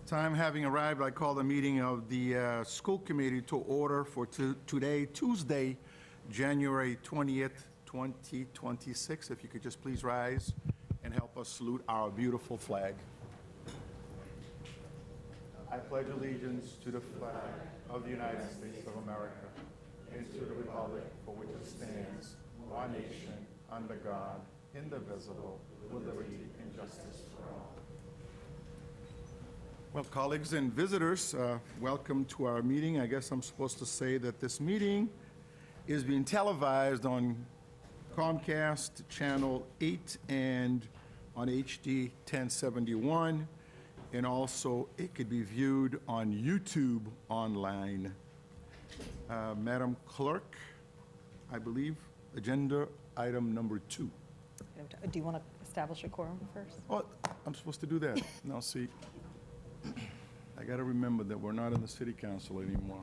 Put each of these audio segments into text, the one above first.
Time having arrived, I call the meeting of the school committee to order for today, Tuesday, January 20th, 2026. If you could just please rise and help us salute our beautiful flag. I pledge allegiance to the flag of the United States of America and to the republic for which it stands, one nation, under God, indivisible, with liberty and justice for all. Well, colleagues and visitors, welcome to our meeting. I guess I'm supposed to say that this meeting is being televised on Comcast Channel 8 and on HD 1071, and also it could be viewed on YouTube online. Madam Clerk, I believe agenda item number 2. Do you want to establish a quorum first? Oh, I'm supposed to do that. Now, see, I got to remember that we're not in the city council anymore.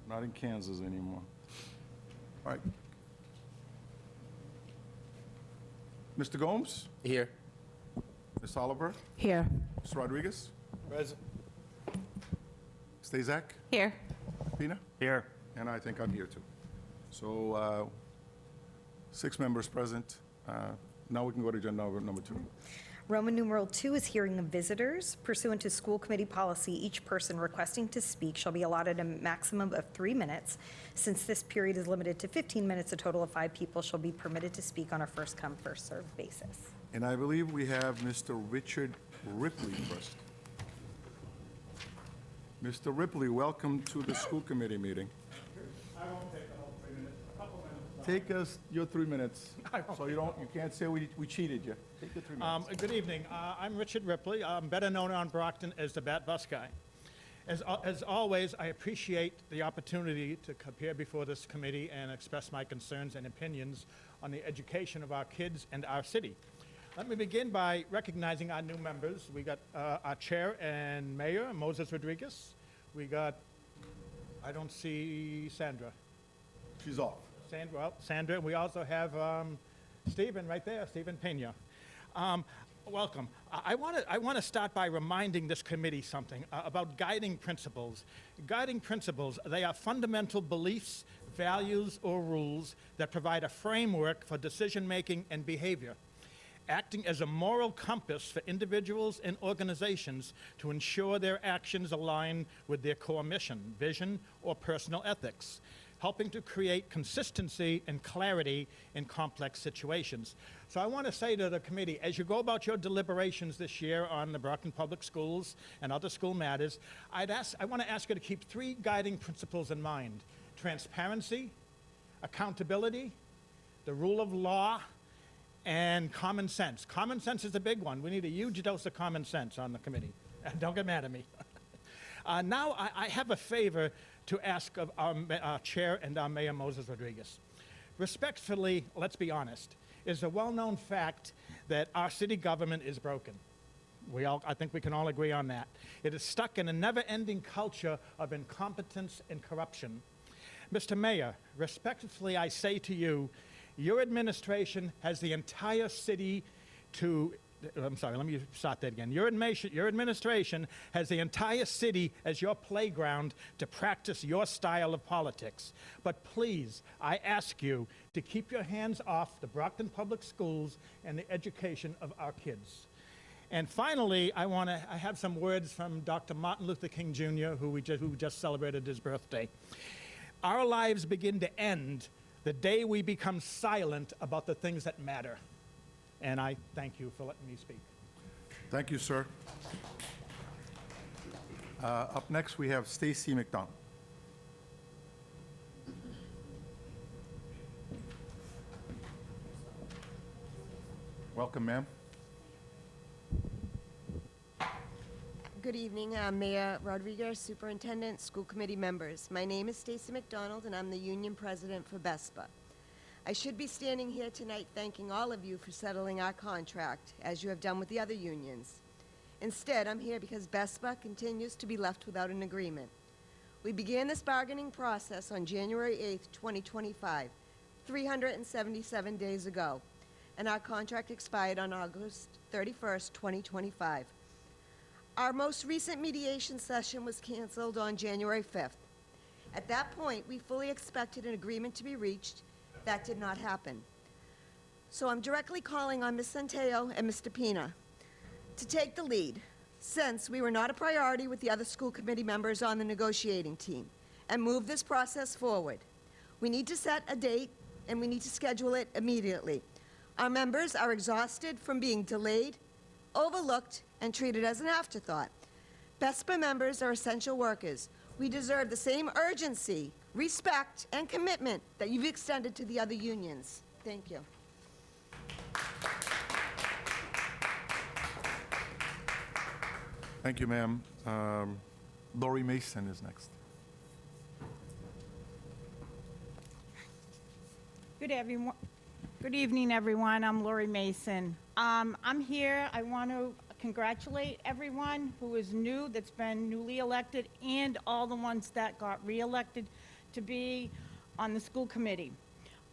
Not in Kansas anymore. All right. Mr. Gomes? Here. Ms. Oliver? Here. Mr. Rodriguez? Present. Stazak? Here. Pina? Here. And I think I'm here too. So 6 members present. Now we can go to agenda number 2. Roman numeral 2 is hearing of visitors. Pursuant to school committee policy, each person requesting to speak shall be allotted a maximum of 3 minutes. Since this period is limited to 15 minutes, a total of 5 people shall be permitted to speak on a first-come, first-served basis. And I believe we have Mr. Richard Ripley first. Mr. Ripley, welcome to the school committee meeting. I won't take the whole 3 minutes, a couple minutes. Take us your 3 minutes, so you can't say we cheated you. Take your 3 minutes. Good evening. I'm Richard Ripley. I'm better known on Brockton as the Bat Bus Guy. As always, I appreciate the opportunity to appear before this committee and express my concerns and opinions on the education of our kids and our city. Let me begin by recognizing our new members. We got our chair and mayor, Moses Rodriguez. We got, I don't see Sandra. She's off. Sandra. We also have Stephen right there, Stephen Pena. Welcome. I want to start by reminding this committee something about guiding principles. Guiding principles, they are fundamental beliefs, values, or rules that provide a framework for decision-making and behavior, acting as a moral compass for individuals and organizations to ensure their actions align with their core mission, vision, or personal ethics, helping to create consistency and clarity in complex situations. So I want to say to the committee, as you go about your deliberations this year on the Brockton Public Schools and other school matters, I want to ask you to keep 3 guiding principles in mind: transparency, accountability, the rule of law, and common sense. Common sense is a big one. We need a huge dose of common sense on the committee. Don't get mad at me. Now I have a favor to ask of our chair and our mayor, Moses Rodriguez. Respectfully, let's be honest, it's a well-known fact that our city government is broken. I think we can all agree on that. It is stuck in a never-ending culture of incompetence and corruption. Mr. Mayor, respectfully I say to you, your administration has the entire city to, I'm sorry, let me start that again. Your administration has the entire city as your playground to practice your style of politics. But please, I ask you to keep your hands off the Brockton Public Schools and the education of our kids. And finally, I have some words from Dr. Martin Luther King Jr., who just celebrated his birthday. Our lives begin to end the day we become silent about the things that matter. And I thank you for letting me speak. Thank you, sir. Up next, we have Stacy McDonald. Welcome, ma'am. Good evening, Mayor Rodriguez, Superintendent, school committee members. My name is Stacy McDonald, and I'm the union president for BESPA. I should be standing here tonight thanking all of you for settling our contract, as you have done with the other unions. Instead, I'm here because BESPA continues to be left without an agreement. We began this bargaining process on January 8th, 2025, 377 days ago, and our contract expired on August 31st, 2025. Our most recent mediation session was canceled on January 5th. At that point, we fully expected an agreement to be reached. That did not happen. So I'm directly calling on Ms. Centeo and Mr. Pina to take the lead, since we were not a priority with the other school committee members on the negotiating team, and move this process forward. We need to set a date, and we need to schedule it immediately. Our members are exhausted from being delayed, overlooked, and treated as an afterthought. BESPA members are essential workers. We deserve the same urgency, respect, and commitment that you've extended to the other unions. Thank you. Thank you, ma'am. Lori Mason is next. Good evening, everyone. I'm Lori Mason. I'm here. I want to congratulate everyone who is new, that's been newly elected, and all the ones that got reelected to be on the school committee.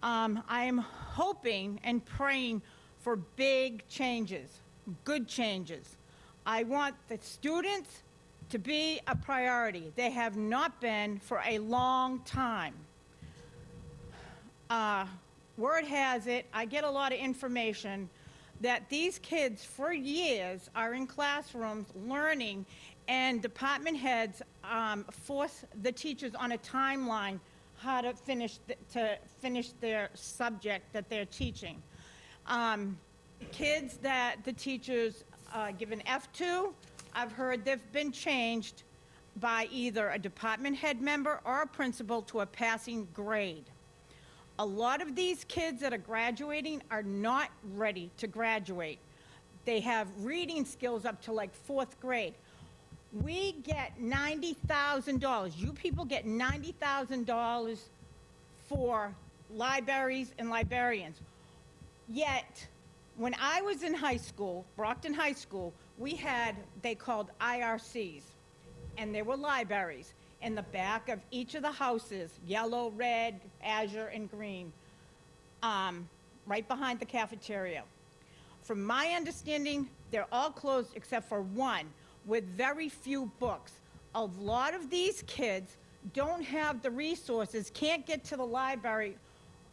I am hoping and praying for big changes, good changes. I want the students to be a priority. They have not been for a long time. Word has it, I get a lot of information that these kids for years are in classrooms learning, and department heads force the teachers on a timeline how to finish their subject that they're teaching. Kids that the teachers give an F to, I've heard they've been changed by either a department head member or a principal to a passing grade. A lot of these kids that are graduating are not ready to graduate. They have reading skills up to like 4th grade. We get $90,000. You people get $90,000 for libraries and librarians. Yet, when I was in high school, Brockton High School, we had, they called IRCs, and they were libraries. In the back of each of the houses, yellow, red, azure, and green, right behind the cafeteria. From my understanding, they're all closed except for one, with very few books. A lot of these kids don't have the resources, can't get to the library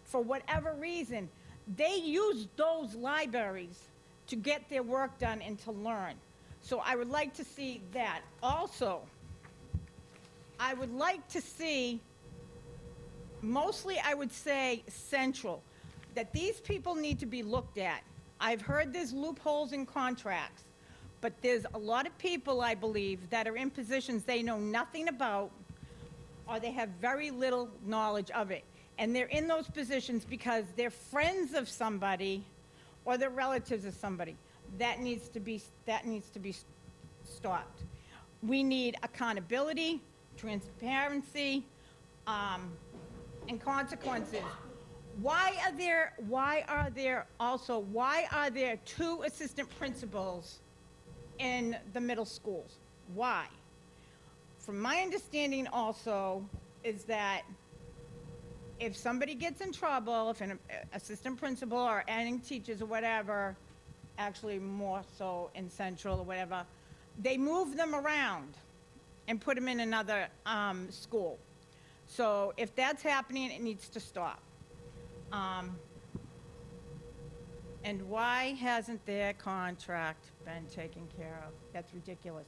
for whatever reason. They use those libraries to get their work done and to learn. So I would like to see that. Also, I would like to see, mostly I would say central, that these people need to be looked at. I've heard there's loopholes in contracts, but there's a lot of people, I believe, that are in positions they know nothing about, or they have very little knowledge of it. And they're in those positions because they're friends of somebody or they're relatives of somebody. That needs to be stopped. We need accountability, transparency, and consequences. Why are there 2 assistant principals in the middle schools? Why? From my understanding also is that if somebody gets in trouble, if an assistant principal or any teachers or whatever, actually more so in Central or whatever, they move them around and put them in another school. So if that's happening, it needs to stop. And why hasn't their contract been taken care of? That's ridiculous.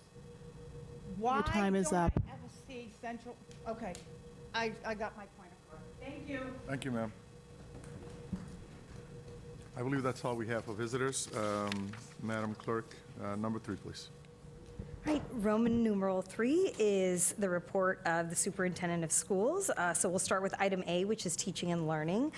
Why Your time is don't up. I ever see Central? Okay, I got my point across. Thank you. Thank you, ma'am. I believe that's all we have for visitors. Madam Clerk, number 3, please. Right, Roman numeral 3 is the report of the superintendent of schools. So we'll start with item A, which is teaching and learning.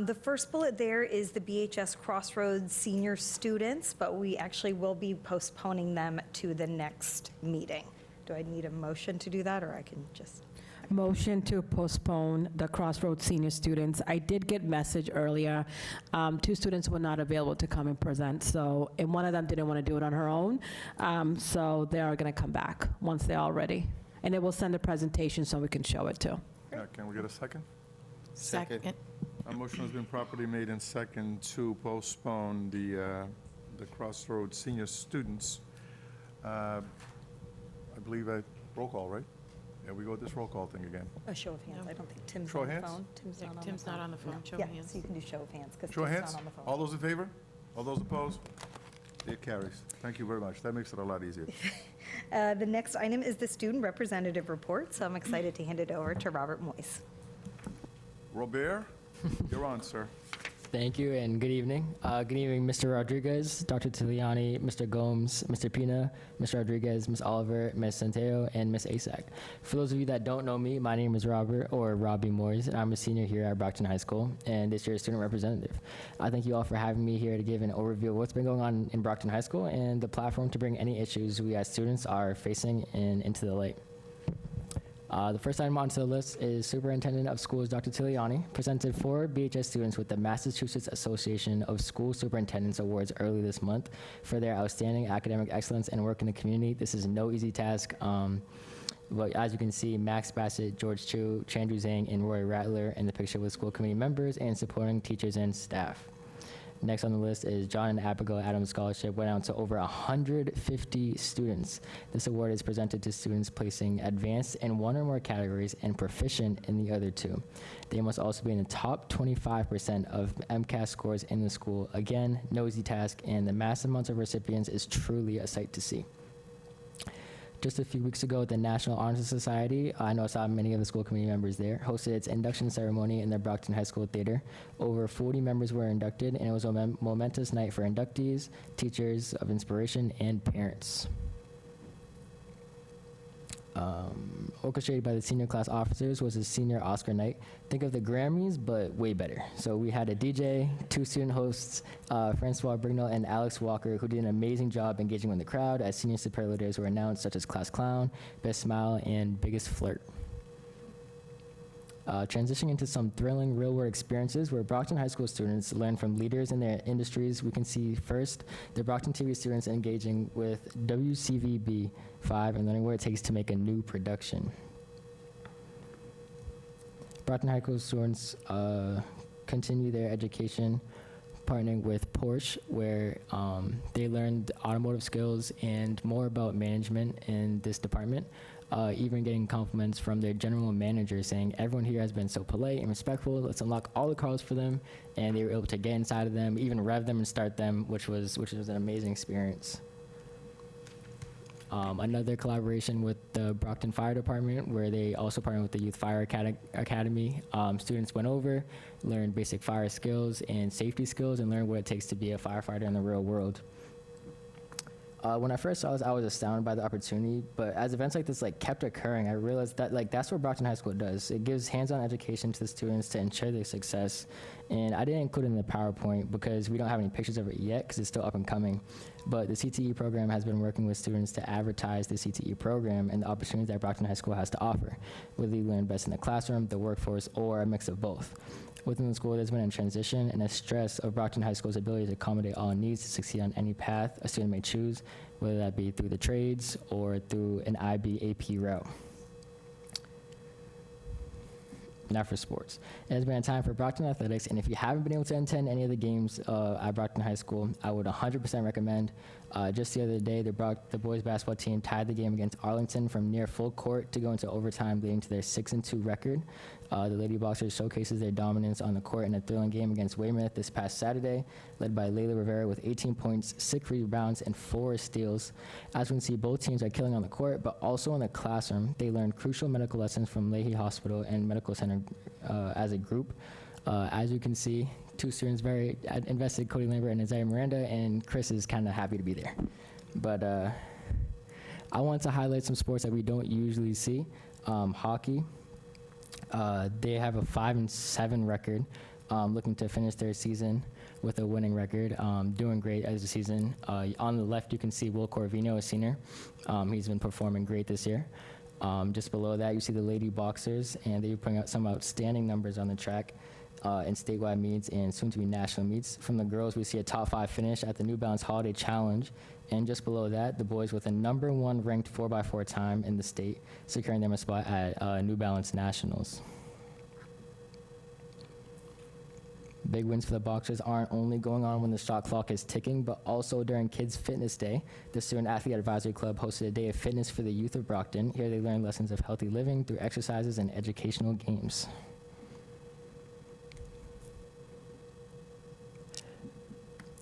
The first bullet there is the BHS Crossroads senior students, but we actually will be postponing them to the next meeting. Do I need a motion to do that, or I can just? Motion to postpone the Crossroads senior students. I did get message earlier. 2 students were not available to come and present, and one of them didn't want to do it on her own. So they are going to come back once they're all ready. And they will send a presentation so we can show it too. Can we get a second? Second. A motion has been properly made and second to postpone the Crossroads senior students. believe roll call, right? Yeah, we go with this roll call thing again. A show of hands. I don't think Tim's Show on of the hands? phone. Tim's not on the phone. Tim's not on the phone. Show of Yeah, hands. so you can do show of hands because Show of Tim's hands? not on the phone. All those in favor? All those opposed? It carries. Thank you very much. That makes it a lot easier. The next item is the student representative report, so I'm excited to hand it over to Robert Moyes. Robert, you're on, sir. Thank you and good evening. Good evening, Mr. Rodriguez, Dr. Tiliani, Mr. Gomes, Mr. Pina, Mr. Rodriguez, Ms. Oliver, Ms. Centeo, and Ms. Asak. For those of you that don't know me, my name is Robert, or Robbie Moyes, and I'm a senior here at Brockton High School, and this year's student representative. I thank you all for having me here to give an overview of what's been going on in Brockton High School and the platform to bring any issues we as students are facing into the light. The first item onto the list is Superintendent of Schools Dr. Tiliani presented 4 BHS students with the Massachusetts Association of School Superintendents Awards early this month for their outstanding academic excellence and work in the community. This is no easy task. But as you can see, Max Bassett, George Chu, Chandru Zhang, and Roy Rattler in the picture with school committee members and supporting teachers and staff. Next on the list is John and Abigail Adams Scholarship went out to over 150 students. This award is presented to students placing advanced in one or more categories and proficient in the other 2. They must also be in the top 25% of MCAS scores in the school. Again, no easy task, and the massive amounts of recipients is truly a sight to see. Just a few weeks ago, the National Honor Society, I know I saw many of the school committee members there, hosted its induction ceremony in the Brockton High School Theater. Over 40 members were inducted, and it was a momentous night for inductees, teachers of inspiration, and parents. Orchestrated by the senior class officers was a senior Oscar night. Think of the Grammys, but way better. So we had a DJ, 2 student hosts, Francois Brignall and Alex Walker, who did an amazing job engaging with the crowd as senior superlatives were announced, such as Class Clown, Best Smile, and Biggest Flirt. Transitioning into some thrilling real-world experiences where Brockton High School students learn from leaders in their industries. We can see first the Brockton TV students engaging with WCVB5 and learning what it takes to make a new production. Brockton High School students continue their education partnering with Porsche, where they learned automotive skills and more about management in this department. Even getting compliments from their general manager saying everyone here has been so polite and respectful. Let's unlock all the cars for them, and they were able to get inside of them, even rev them and start them, which was an amazing experience. Another collaboration with the Brockton Fire Department, where they also partnered with the Youth Fire Academy. Students went over, learned basic fire skills and safety skills, and learned what it takes to be a firefighter in the real world. When I first saw this, I was astounded by the opportunity, but as events like this kept occurring, I realized that that's what Brockton High School does. It gives hands-on education to the students to ensure their success. And I didn't include it in the PowerPoint because we don't have any pictures of it yet because it's still up and coming. But the CTE program has been working with students to advertise the CTE program and the opportunities that Brockton High School has to offer, whether you learn best in the classroom, the workforce, or a mix of both. Within the school, there's been a transition and a stress of Brockton High School's ability to accommodate all needs to succeed on any path a student may choose, whether that be through the trades or through an IB AP route. Now for sports. It has been a time for Brockton Athletics, and if you haven't been able to attend any of the games at Brockton High School, I would 100% recommend. Just the other day, the boys basketball team tied the game against Arlington from near full court to go into overtime, leading to their 6-2 record. The Lady Boxers showcases their dominance on the court in a thrilling game against Weymouth this past Saturday, led by Layla Rivera with 18 points, 6 rebounds, and 4 steals. As we can see, both teams are killing on the court, but also in the classroom. They learned crucial medical lessons from Leahy Hospital and Medical Center as a group. As you can see, 2 students very invested, Cody Lambert and Isaiah Miranda, and Chris is kind of happy to be there. But I want to highlight some sports that we don't usually see. Hockey. They have a 5-7 record, looking to finish their season with a winning record, doing great as a season. On the left, you can see Will Corvino, a senior. He's been performing great this year. Just below that, you see the Lady Boxers, and they're putting out some outstanding numbers on the track in statewide meets and soon-to-be national meets. From the girls, we see a top 5 finish at the New Balance Holiday Challenge. And just below that, the boys with a #1 ranked 4x4 time in the state, securing them a spot at New Balance Nationals. Big wins for the Boxers aren't only going on when the shot clock is ticking, but also during Kids Fitness Day. The Student Athlete Advisory Club hosted a day of fitness for the youth of Brockton. Here they learn lessons of healthy living through exercises and educational games.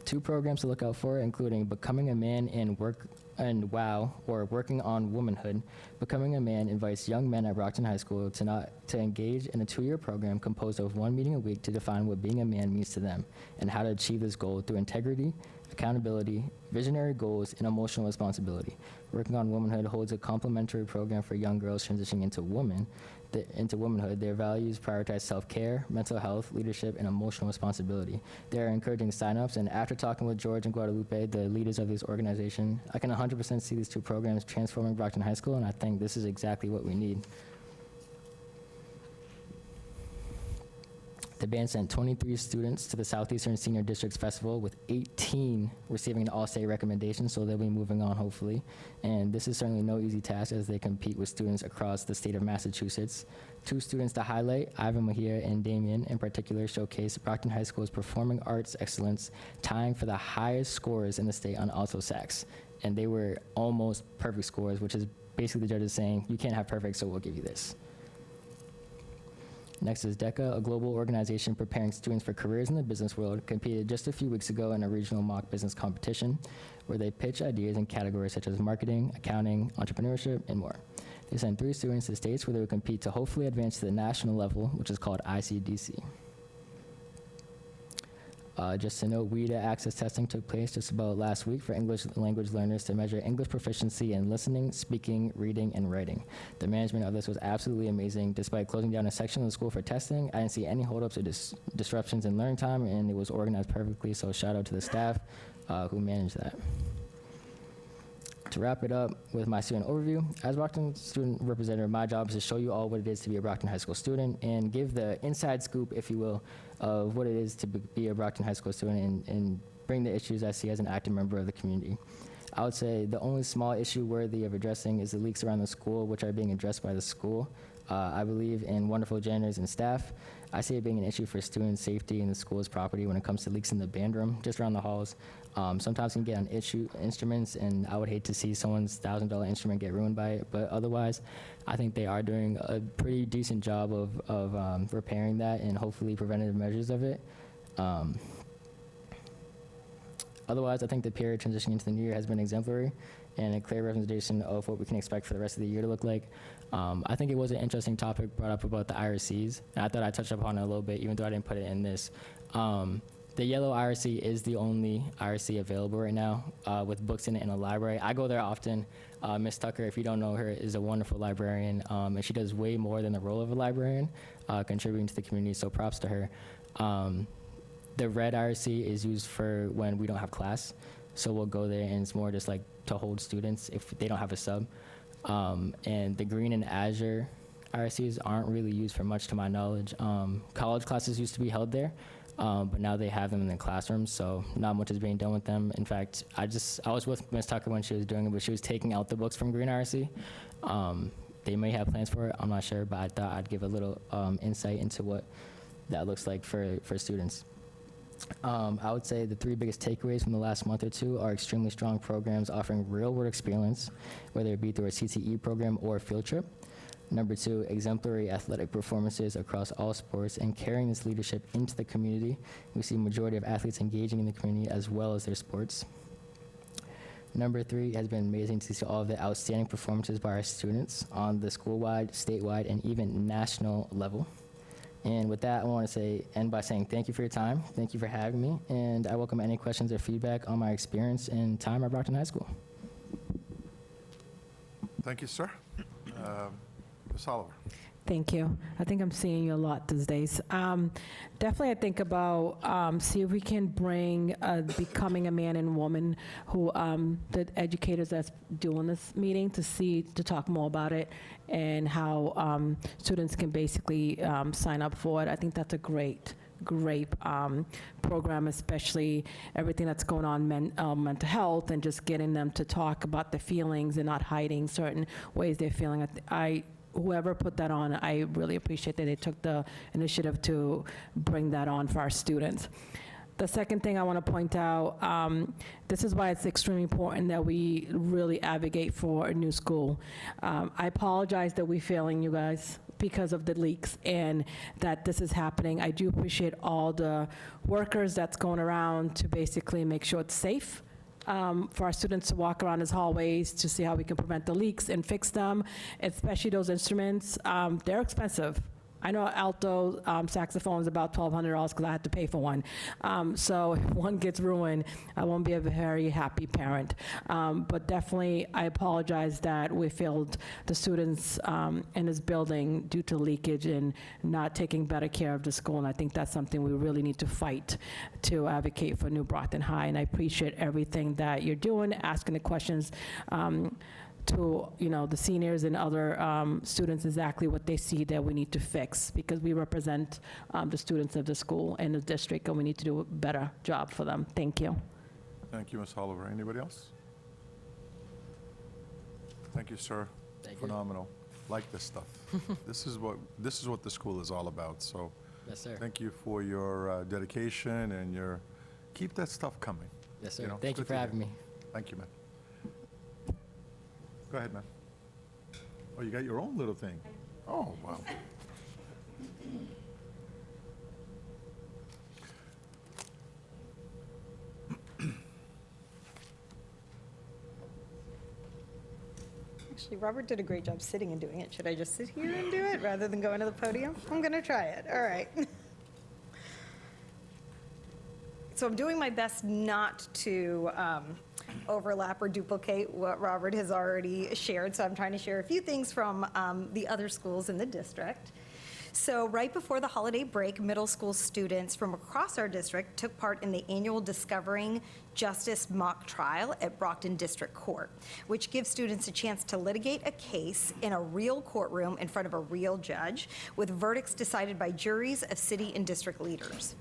Two programs to look out for, including Becoming a Man and WOW, or Working on Womanhood. Becoming a Man invites young men at Brockton High School to engage in a 2-year program composed of 1 meeting a week to define what being a man means to them and how to achieve this goal through integrity, accountability, visionary goals, and emotional responsibility. Working on Womanhood holds a complimentary program for young girls transitioning into womanhood. Their values prioritize self-care, mental health, leadership, and emotional responsibility. They are encouraging signups, and after talking with George and Guadalupe, the leaders of this organization, I can 100% see these two programs transforming Brockton High School, and I think this is exactly what we need. The band sent 23 students to the Southeastern Senior Districts Festival, with 18 receiving an all-state recommendation, so they'll be moving on hopefully. And this is certainly no easy task as they compete with students across the state of Massachusetts. 2 students to highlight, Ivan Mejia and Damien in particular, showcase Brockton High School's performing arts excellence, tying for the highest scores in the state on alto sax. And they were almost perfect scores, which is basically the judges saying, you can't have perfect, so we'll give you this. Next is DECA, a global organization preparing students for careers in the business world, competed just a few weeks ago in a regional mock business competition where they pitch ideas in categories such as marketing, accounting, entrepreneurship, and more. They sent 3 students to states where they would compete to hopefully advance to the national level, which is called ICDC. Just to note, WIDA access testing took place just about last week for English language learners to measure English proficiency in listening, speaking, reading, and writing. The management of this was absolutely amazing. Despite closing down a section of the school for testing, I didn't see any holdups or disruptions in learning time, and it was organized perfectly, so shout out to the staff who managed that. To wrap it up with my student overview, as Brockton student representative, my job is to show you all what it is to be a Brockton High School student and give the inside scoop, if you will, of what it is to be a Brockton High School student and bring the issues I see as an active member of the community. I would say the only small issue worthy of addressing is the leaks around the school, which are being addressed by the school. I believe in wonderful janitors and staff. I see it being an issue for student safety in the school's property when it comes to leaks in the band room, just around the halls. Sometimes you can get on instruments, and I would hate to see someone's $1,000 instrument get ruined by it, but otherwise, I think they are doing a pretty decent job of repairing that and hopefully preventative measures of it. Otherwise, I think the period transitioning into the new year has been exemplary and a clear representation of what we can expect for the rest of the year to look like. I think it was an interesting topic brought up about the IRCs, and I thought I touched upon it a little bit, even though I didn't put it in this. The yellow IRC is the only IRC available right now with books in it in a library. I go there often. Ms. Tucker, if you don't know her, is a wonderful librarian, and she does way more than the role of a librarian, contributing to the community, so props to her. The red IRC is used for when we don't have class, so we'll go there and it's more just like to hold students if they don't have a sub. And the green and azure IRCs aren't really used for much to my knowledge. College classes used to be held there, but now they have them in the classrooms, so not much is being done with them. In fact, I was with Ms. Tucker when she was doing it, but she was taking out the books from green IRC. They may have plans for it, I'm not sure, but I thought I'd give a little insight into what that looks like for students. I would say the 3 biggest takeaways from the last month or 2 are extremely strong programs offering real-world experience, whether it be through a CTE program or a field trip. Number 2, exemplary athletic performances across all sports and carrying this leadership into the community. We see majority of athletes engaging in the community as well as their sports. Number 3, it has been amazing to see all of the outstanding performances by our students on the school-wide, statewide, and even national level. And with that, I want to end by saying thank you for your time. Thank you for having me. And I welcome any questions or feedback on my experience and time at Brockton High School. Thank you, sir. Ms. Oliver. Thank you. I think I'm seeing you a lot these days. Definitely, I think about see if we can bring becoming a man and woman who the educators that's doing this meeting to talk more about it and how students can basically sign up for it. I think that's a great program, especially everything that's going on mental health and just getting them to talk about the feelings and not hiding certain ways they're feeling. whoever put that on, I really appreciate that they took the initiative to bring that on for our students. The second thing I want to point out, this is why it's extremely important that we really advocate for a new school. I apologize that we're failing you guys because of the leaks and that this is happening. I do appreciate all the workers that's going around to basically make sure it's safe for our students to walk around these hallways to see how we can prevent the leaks and fix them, especially those instruments. They're expensive. I know alto saxophone is about $1,200 because I had to pay for one. So if one gets ruined, I won't be a very happy parent. But definitely, I apologize that we failed the students in this building due to leakage and not taking better care of the school. And I think that's something we really need to fight to advocate for New Brockton High. And I appreciate everything that you're doing, asking the questions to the seniors and other students exactly what they see that we need to fix, because we represent the students of the school and the district, and we need to do a better job for them. Thank you. Thank you, Ms. Oliver. Anybody else? Thank you, sir. Thank you. Phenomenal. Like this stuff. This is what the school is all about. So Yes, sir. thank you for your dedication and keep that stuff coming. Yes, sir. You know, Thank you good for to having hear. me. Thank you, man. Go ahead, man. Oh, you got your own little thing. Oh, wow. Actually, Robert did a great job sitting and doing it. Should I just sit here and do it rather than going to the podium? I'm going to try it. All right. So I'm doing my best not to overlap or duplicate what Robert has already shared. So I'm trying to share a few things from the other schools in the district. So right before the holiday break, middle school students from across our district took part in the annual Discovering Justice mock trial at Brockton District Court, which gives students a chance to litigate a case in a real courtroom in front of a real judge, with verdicts decided by juries of city and district leaders.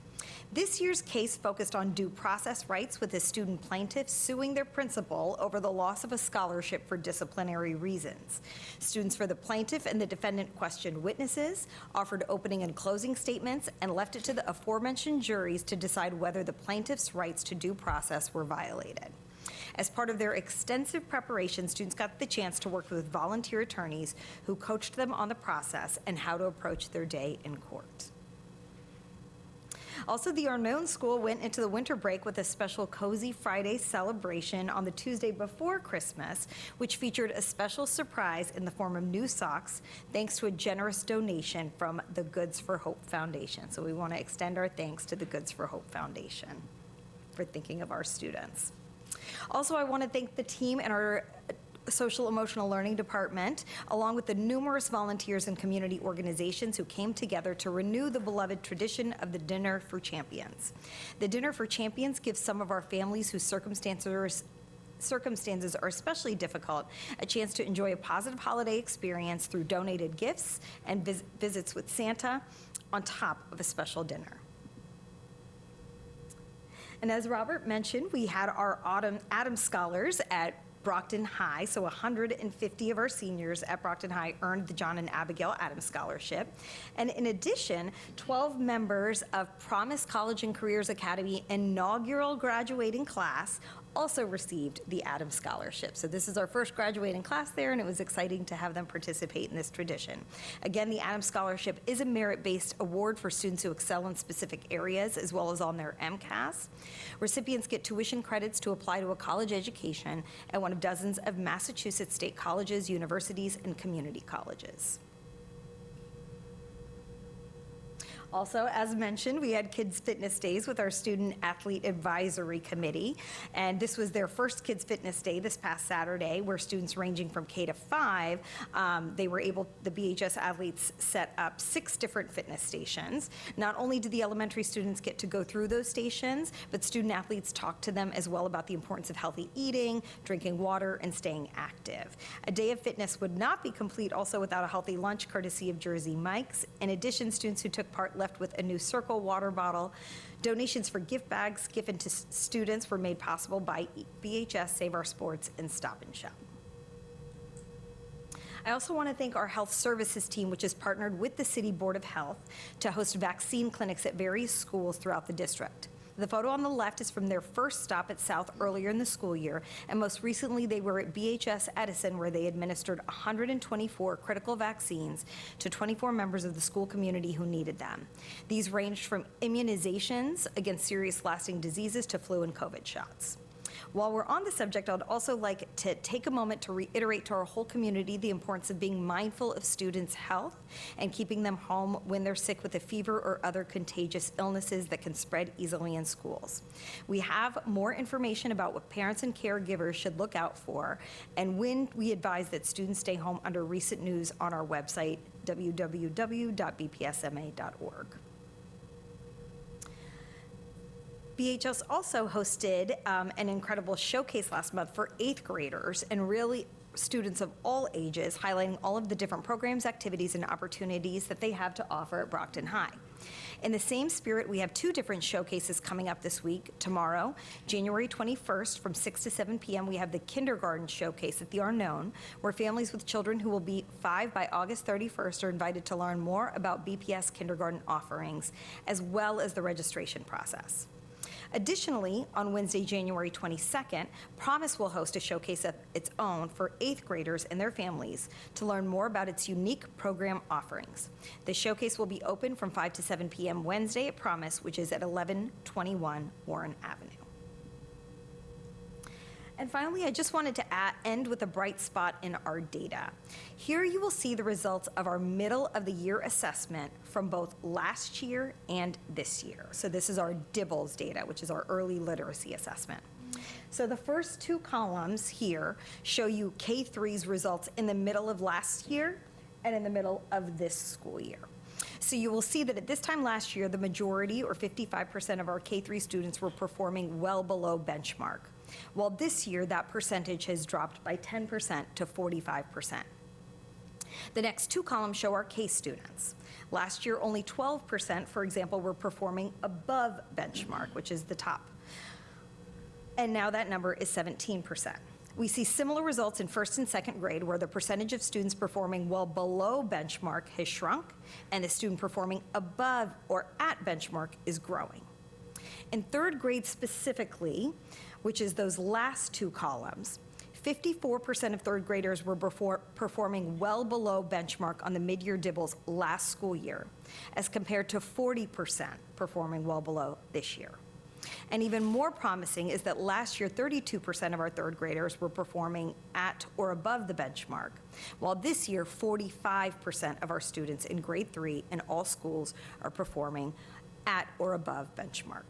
This year's case focused on due process rights, with a student plaintiff suing their principal over the loss of a scholarship for disciplinary reasons. Students for the plaintiff and the defendant questioned witnesses, offered opening and closing statements, and left it to the aforementioned juries to decide whether the plaintiff's rights to due process were violated. As part of their extensive preparation, students got the chance to work with volunteer attorneys who coached them on the process and how to approach their day in court. Also, the Arnone School went into the winter break with a special Cozy Friday celebration on the Tuesday before Christmas, which featured a special surprise in the form of new socks, thanks to a generous donation from the Goods for Hope Foundation. So we want to extend our thanks to the Goods for Hope Foundation for thinking of our students. Also, I want to thank the team and our Social Emotional Learning Department, along with the numerous volunteers and community organizations who came together to renew the beloved tradition of the Dinner for Champions. The Dinner for Champions gives some of our families whose circumstances are especially difficult a chance to enjoy a positive holiday experience through donated gifts and visits with Santa on top of a special dinner. And as Robert mentioned, we had our Adams Scholars at Brockton High, so 150 of our seniors at Brockton High earned the John and Abigail Adams Scholarship. And in addition, 12 members of Promise College and Careers Academy inaugural graduating class also received the Adams Scholarship. So this is our first graduating class there, and it was exciting to have them participate in this tradition. Again, the Adams Scholarship is a merit-based award for students who excel in specific areas, as well as on their MCAS. Recipients get tuition credits to apply to a college education at one of dozens of Massachusetts state colleges, universities, and community colleges. Also, as mentioned, we had Kids Fitness Days with our Student Athlete Advisory Committee, and this was their first Kids Fitness Day this past Saturday, where students ranging from K to 5, the BHS athletes set up 6 different fitness stations. Not only did the elementary students get to go through those stations, but student athletes talked to them as well about the importance of healthy eating, drinking water, and staying active. A day of fitness would not be complete also without a healthy lunch courtesy of Jersey Mike's. In addition, students who took part left with a new Circle water bottle. Donations for gift bags given to students were made possible by BHS, Save Our Sports, and Stop and Shop. I also want to thank our health services team, which has partnered with the City Board of Health to host vaccine clinics at various schools throughout the district. The photo on the left is from their first stop at South earlier in the school year, and most recently they were at BHS Edison, where they administered 124 critical vaccines to 24 members of the school community who needed them. These ranged from immunizations against serious lasting diseases to flu and COVID shots. While we're on the subject, I'd also like to take a moment to reiterate to our whole community the importance of being mindful of students' health and keeping them home when they're sick with a fever or other contagious illnesses that can spread easily in schools. We have more information about what parents and caregivers should look out for and when we advise that students stay home under recent news on our website, www.bpsma.org. BHS also hosted an incredible showcase last month for 8th graders and really students of all ages, highlighting all of the different programs, activities, and opportunities that they have to offer at Brockton High. In the same spirit, we have 2 different showcases coming up this week. Tomorrow, January 21st, from 6 to 7 p.m., we have the kindergarten showcase at the Arnone, where families with children who will be 5 by August 31st are invited to learn more about BPS kindergarten offerings, as well as the registration process. Additionally, on Wednesday, January 22nd, Promise will host a showcase of its own for 8th graders and their families to learn more about its unique program offerings. The showcase will be open from 5 to 7 p.m. Wednesday at Promise, which is at 1121 Warren Avenue. And finally, I just wanted to end with a bright spot in our data. Here you will see the results of our middle of the year assessment from both last year and this year. So this is our DIBELS data, which is our early literacy assessment. So the first 2 columns here show you K-3's results in the middle of last year and in the middle of this school year. So you will see that at this time last year, the majority, or 55% of our K-3 students were performing well below benchmark. While this year, that percentage has dropped by 10% to 45%. The next 2 columns show our K students. Last year, only 12%, for example, were performing above benchmark, which is the top. And now that number is 17%. We see similar results in 1st and 2nd grade, where the percentage of students performing well below benchmark has shrunk, and the student performing above or at benchmark is growing. In 3rd grade specifically, which is those last 2 columns, 54% of 3rd graders were performing well below benchmark on the mid-year DIBELS last school year, as compared to 40% performing well below this year. And even more promising is that last year, 32% of our 3rd graders were performing at or above the benchmark, while this year, 45% of our students in grade 3 in all schools are performing at or above benchmark.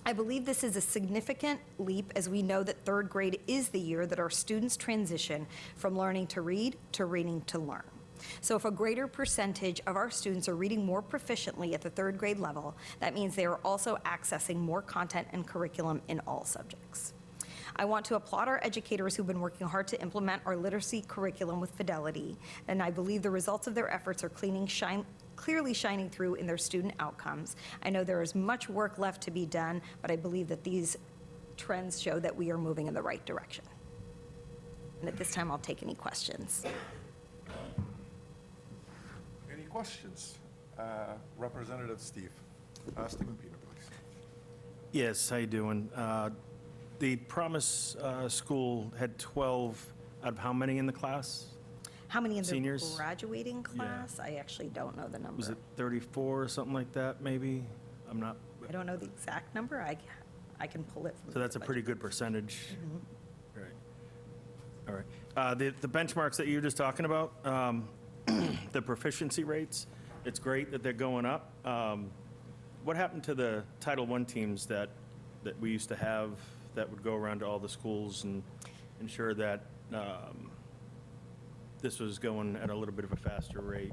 I believe this is a significant leap, as we know that 3rd grade is the year that our students transition from learning to read to reading to learn. So if a greater percentage of our students are reading more proficiently at the 3rd grade level, that means they are also accessing more content and curriculum in all subjects. I want to applaud our educators who've been working hard to implement our literacy curriculum with fidelity, and I believe the results of their efforts are clearly shining through in their student outcomes. I know there is much work left to be done, but I believe that these trends show that we are moving in the right direction. And at this time, I'll take any questions. Any questions? Representative Steve. Stephen Peter, please. Yes, how you doing? The Promise School had 12 out of how many in the class? How many in the Seniors? graduating class? I actually don't know the number. Was it 34 or something like that, maybe? I'm not, I don't know the exact number. I can pull it from. so that's a the pretty budget. good percentage. Right. All right. The benchmarks that you were just talking about, the proficiency rates, it's great that they're going up. What happened to the Title I teams that we used to have that would go around to all the schools and ensure that this was going at a little bit of a faster rate?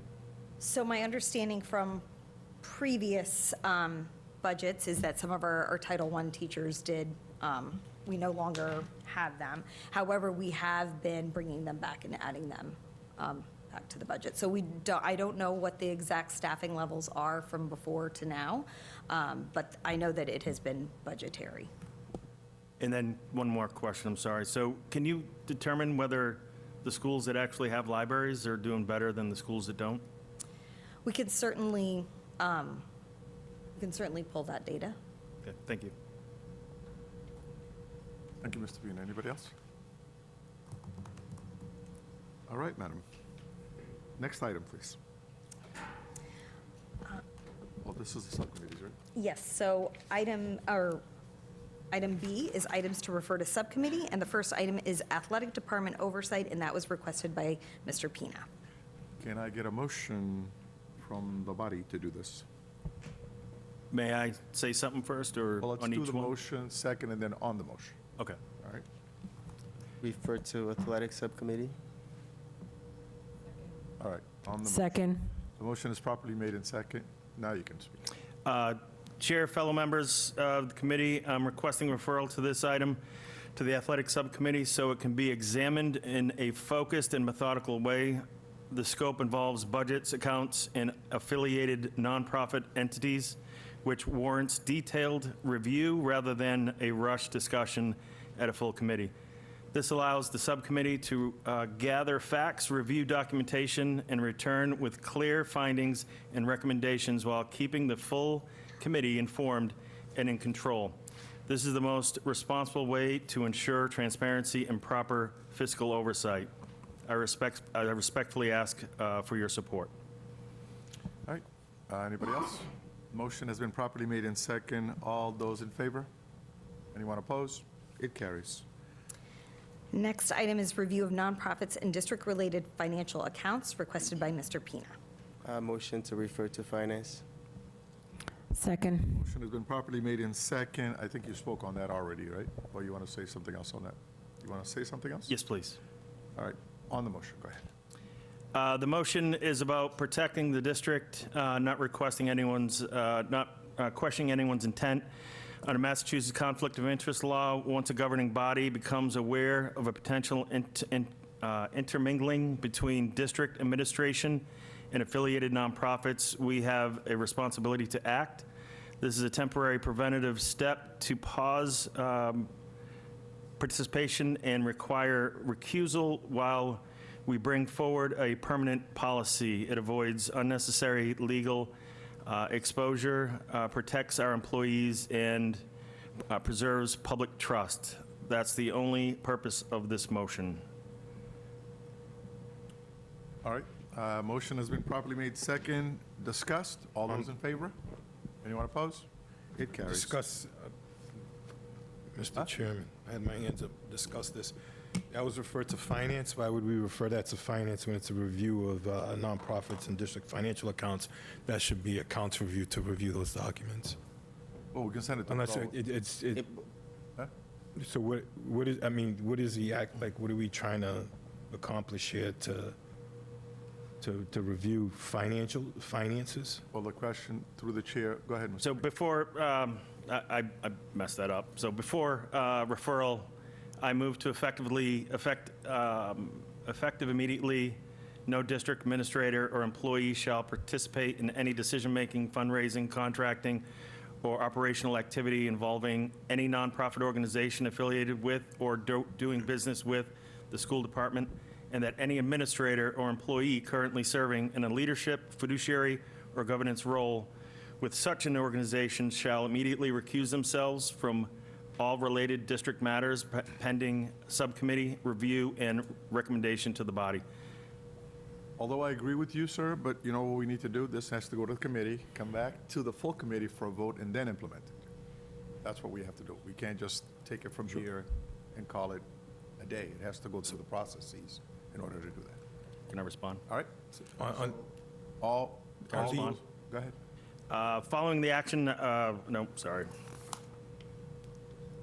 So my understanding from previous budgets is that some of our Title I teachers did, we no longer have them. However, we have been bringing them back and adding them back to the budget. So I don't know what the exact staffing levels are from before to now, but I know that it has been budgetary. And then one more question, I'm sorry. So can you determine whether the schools that actually have libraries are doing better than the schools that don't? We can certainly pull that data. Okay, thank you. Thank you, Mr. Pina. Anybody else? All right, madam. Next item, please. Well, this is the subcommittees, right? Yes, so item B is items to refer to subcommittee, and the first item is athletic department oversight, and that was requested by Mr. Pina. Can I get a motion from the body to do this? May I say something first, or Well, let's on do each the one? motion second and then on the motion. Okay. All right? Refer to athletic subcommittee. All right, on the motion. Second. The motion is properly made in second. Now you can speak. Chair, fellow members of the committee, I'm requesting referral to this item to the athletic subcommittee so it can be examined in a focused and methodical way. The scope involves budgets, accounts, and affiliated nonprofit entities, which warrants detailed review rather than a rush discussion at a full committee. This allows the subcommittee to gather facts, review documentation, and return with clear findings and recommendations while keeping the full committee informed and in control. This is the most responsible way to ensure transparency and proper fiscal oversight. I respectfully ask for your support. All right, anybody else? Motion has been properly made in second. All those in favor? Anyone opposed? It carries. Next item is review of nonprofits and district-related financial accounts requested by Mr. Pina. Motion to refer to finance. Second. Motion has been properly made in second. I think you spoke on that already, right? Or you want to say something else on that? You want to say something else? Yes, please. All right, on the motion, go ahead. The motion is about protecting the district, not requesting anyone's, not questioning anyone's intent. Under Massachusetts conflict of interest law, once a governing body becomes aware of a potential intermingling between district administration and affiliated nonprofits, we have a responsibility to act. This is a temporary preventative step to pause participation and require recusal while we bring forward a permanent policy. It avoids unnecessary legal exposure, protects our employees, and preserves public trust. That's the only purpose of this motion. All right, motion has been properly made second. Discussed. All those in favor? Anyone opposed? It carries. Discuss, Mr. Chairman, I had my hands up, discuss this. That was referred to finance. Why would we refer that to finance when it's a review of nonprofits and district financial accounts? That should be accounts review to review those documents. Well, we can send it to Unless the Huh? so what is, I mean, what is the act, like, what are we trying to accomplish here to review finances? Well, the question through the chair. Go ahead, Mr. So before, I messed that up. So before referral, I move to effective immediately. No district administrator or employee shall participate in any decision-making, fundraising, contracting, or operational activity involving any nonprofit organization affiliated with or doing business with the school department, and that any administrator or employee currently serving in a leadership, fiduciary, or governance role with such an organization shall immediately recuse themselves from all related district matters pending subcommittee review and recommendation to the body. Although I agree with you, sir, but you know what we need to do? This has to go to the committee, come back to the full committee for a vote, and then implement it. That's what we have to do. We can't just take it from here and call it a day. It has to go through the processes in order to do that. Can I respond? All right? On Go ahead. Following the action, no, sorry.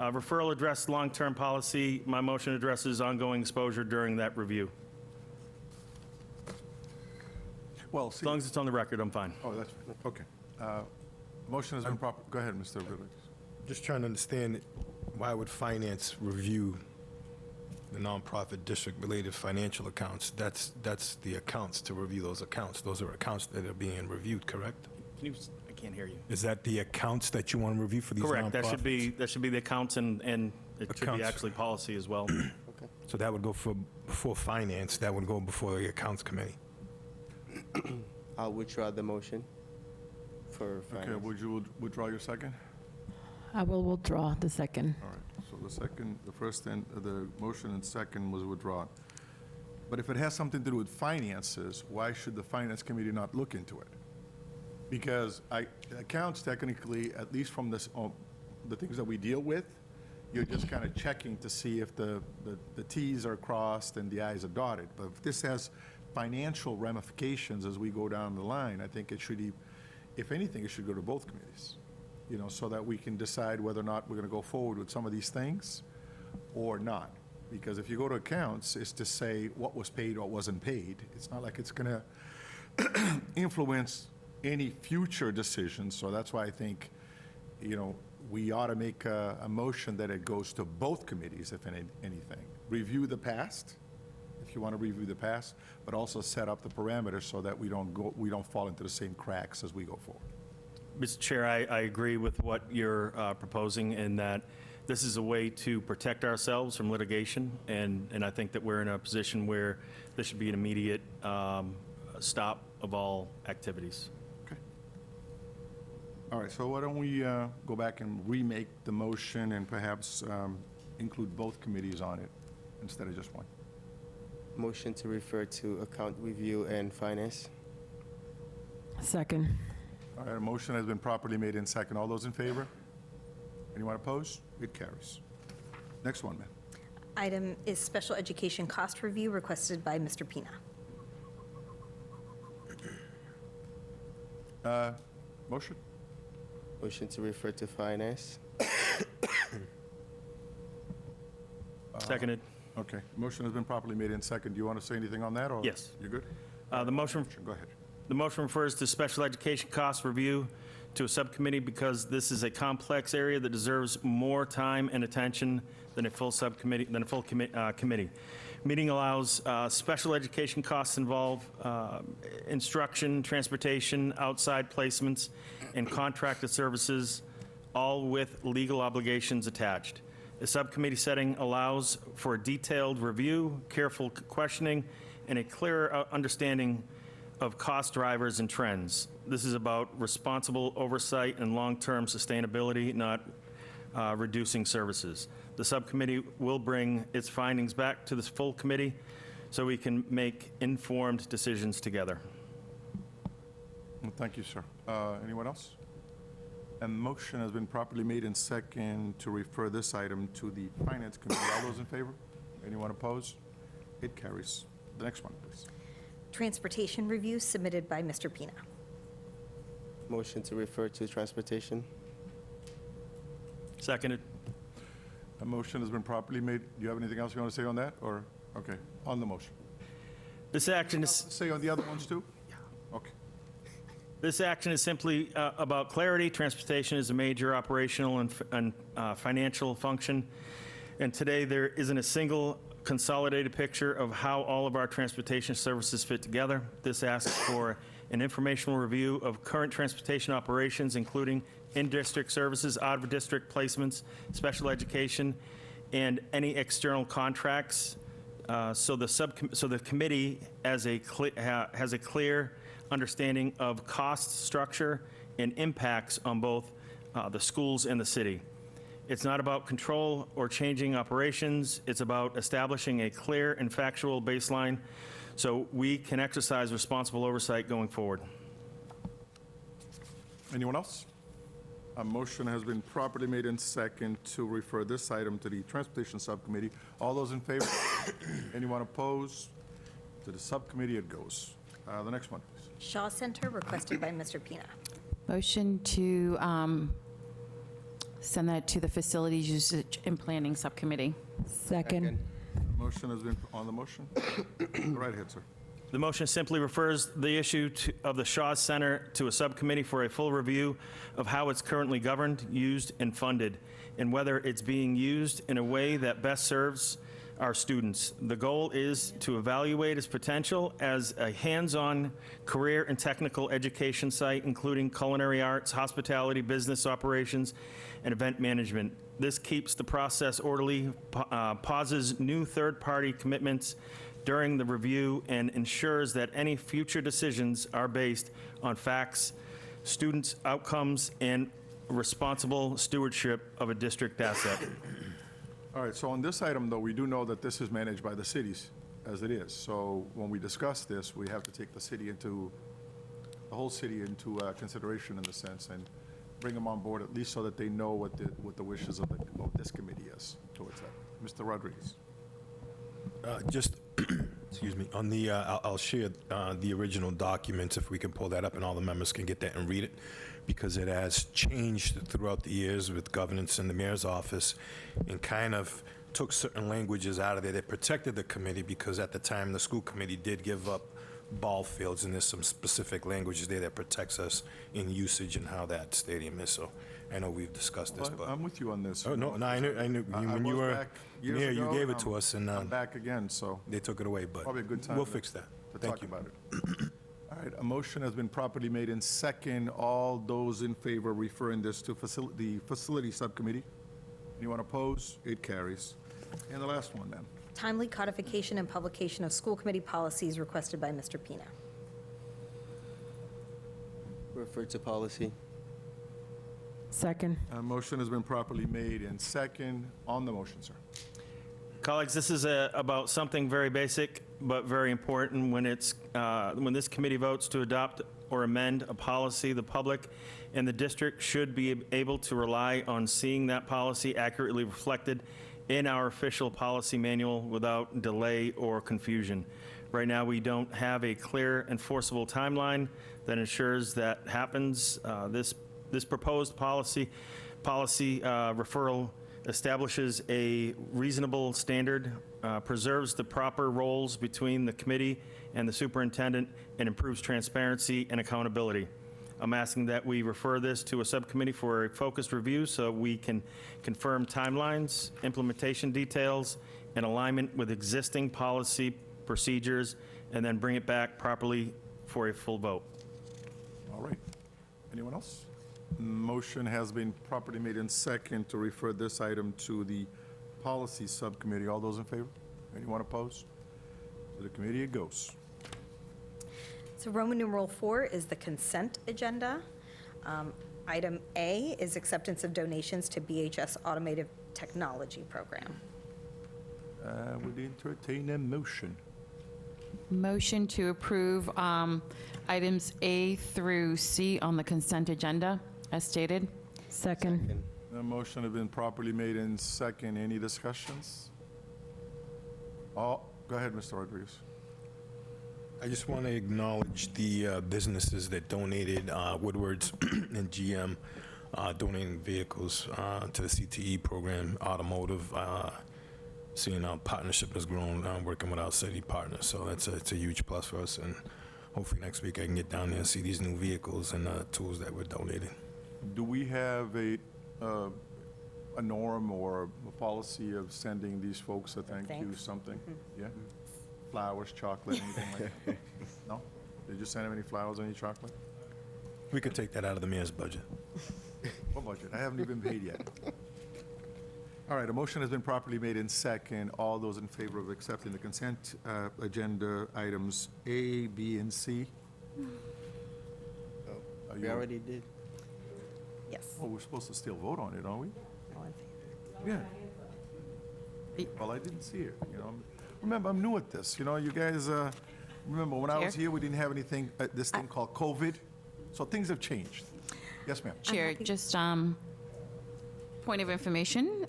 Referral addressed long-term policy. My motion addresses ongoing exposure during that review. Well, As long as it's on the record, I'm fine. oh, that's, okay. Motion has been proper. Go ahead, Mr. Village. just trying to understand, why would finance review the nonprofit district-related financial accounts? That's the accounts, to review those accounts. Those are accounts that are being reviewed, correct? Can you, I can't hear you. Is that the accounts that you want to review for these nonprofits? Correct. That should be the accounts, and it should be Accounts. actually policy as well. So that would go before finance, that would go before the accounts committee. I'll withdraw the motion for Okay, finance. would you withdraw your second? I will withdraw the second. All right, so the second, the first and, the motion and second was withdrawn. But if it has something to do with finances, why should the finance committee not look into it? Because accounts technically, at least from this, the things that we deal with, you're just kind of checking to see if the Ts are crossed and the Is are dotted. But if this has financial ramifications as we go down the line, I think it should, if anything, it should go to both committees, you know, so that we can decide whether or not we're going to go forward with some of these things or not. Because if you go to accounts, it's to say what was paid, what wasn't paid. It's not like it's going to influence any future decisions. So that's why I think, you know, we ought to make a motion that it goes to both committees, if anything. Review the past, if you want to review the past, but also set up the parameters so that we don't fall into the same cracks as we go forward. Mr. Chair, I agree with what you're proposing in that this is a way to protect ourselves from litigation, and I think that we're in a position where there should be an immediate stop of all activities. Okay. All right, so why don't we go back and remake the motion and perhaps include both committees on it instead of just one? Motion to refer to account review and finance. Second. All right, a motion has been properly made in second. All those in favor? Anyone opposed? It carries. Next one, ma'am. Item is special education cost review requested by Mr. Pina. Motion? Motion to refer to finance. Seconded. Okay, motion has been properly made in second. Do you want to say anything on that, or? Yes. You good? The motion Go ahead. The motion refers to special education cost review to a subcommittee because this is a complex area that deserves more time and attention than a full subcommittee, than a full committee. Meeting allows special education costs involve instruction, transportation, outside placements, and contracted services, all with legal obligations attached. The subcommittee setting allows for a detailed review, careful questioning, and a clearer understanding of cost drivers and trends. This is about responsible oversight and long-term sustainability, not reducing services. The subcommittee will bring its findings back to this full committee so we can make informed decisions together. Well, thank you, sir. Anyone else? A motion has been properly made in second to refer this item to the Finance Committee. All those in favor? Anyone opposed? It carries. The next one, please. Transportation review submitted by Mr. Pina. Motion to refer to transportation. Seconded. A motion has been properly made. Do you have anything else you want to say on that, or, okay, on the motion? This action is Say on the other ones, too? Yeah. Okay. This action is simply about clarity. Transportation is a major operational and financial function, and today there isn't a single consolidated picture of how all of our transportation services fit together. This asks for an informational review of current transportation operations, including in-district services, out-of-district placements, special education, and any external contracts. So the committee has a clear understanding of cost structure and impacts on both the schools and the city. It's not about control or changing operations. It's about establishing a clear and factual baseline so we can exercise responsible oversight going forward. Anyone else? A motion has been properly made in second to refer this item to the Transportation Subcommittee. All those in favor? Anyone opposed? To the subcommittee it goes. The next one, please. Shaw Center requested by Mr. Pina. Motion to send that to the Facilities Usage and Planning Subcommittee. Second. Motion has been on the motion. Go right ahead, sir. The motion simply refers the issue of the Shaw Center to a subcommittee for a full review of how it's currently governed, used, and funded, and whether it's being used in a way that best serves our students. The goal is to evaluate its potential as a hands-on career and technical education site, including culinary arts, hospitality, business operations, and event management. This keeps the process orderly, pauses new third-party commitments during the review, and ensures that any future decisions are based on facts, students' outcomes, and responsible stewardship of a district asset. All right, so on this item, though, we do know that this is managed by the cities as it is. So when we discuss this, we have to take the whole city into consideration in the sense, and bring them on board at least so that they know what the wishes of this committee is towards that. Mr. Rodriguez. Just, excuse me, on the, I'll share the original documents if we can pull that up and all the members can get that and read it, because it has changed throughout the years with governance in the mayor's office and kind of took certain languages out of there that protected the committee, because at the time the school committee did give up ball fields, and there's some specific languages there that protects us in usage and how that stadium is. So I know we've discussed this, but. I'm with you on this. Oh, no, I knew, when you was were back years mayor, you ago, gave and it to us, and I'm back again, so they took it away, but probably a good time. we'll fix that. To Thank talk you. about it. All right, a motion has been properly made in second. All those in favor referring this to the facility subcommittee? Anyone oppose? It carries. And the last one, then. Timely codification and publication of school committee policies requested by Mr. Pina. Refer to policy. Second. A motion has been properly made in second. On the motion, sir. Colleagues, this is about something very basic but very important. When this committee votes to adopt or amend a policy, the public and the district should be able to rely on seeing that policy accurately reflected in our official policy manual without delay or confusion. Right now, we don't have a clear enforceable timeline that ensures that happens. This proposed policy referral establishes a reasonable standard, preserves the proper roles between the committee and the superintendent, and improves transparency and accountability. I'm asking that we refer this to a subcommittee for a focused review so we can confirm timelines, implementation details, and alignment with existing policy procedures, and then bring it back properly for a full vote. All right. Anyone else? Motion has been properly made in second to refer this item to the policy subcommittee. All those in favor? Anyone opposed? To the committee it goes. So Roman numeral 4 is the consent agenda. Item A is acceptance of donations to BHS Automotive Technology Program. Would entertain a motion. Motion to approve items A through C on the consent agenda, as stated. Second. The motion has been properly made in second. Any discussions? Go ahead, Mr. Rodriguez. I just want to acknowledge the businesses that donated, Woodward's and GM, donating vehicles to the CTE program, automotive. Seeing our partnership has grown, working with our city partners, so it's a huge plus for us. And hopefully next week I can get down there and see these new vehicles and tools that were donated. Do we have a norm or a policy of sending these folks a thank you, Thanks. something? Yeah? Flowers, chocolate, anything like that? No? Did you send them any flowers, any chocolate? We could take that out of the mayor's budget. What budget? I haven't even paid yet. All right, a motion has been properly made in second. All those in favor of accepting the consent agenda items A, B, and C? Are We you- already did. Yes. Oh, we're supposed to still vote on it, aren't we? All in favor? Yeah. Well, I didn't see it, you know. Remember, I'm new at this, you know, you guys, remember, when I was Chair? here, we didn't have anything, this thing called COVID, so things have changed. Yes, ma'am. Chair, just point of information.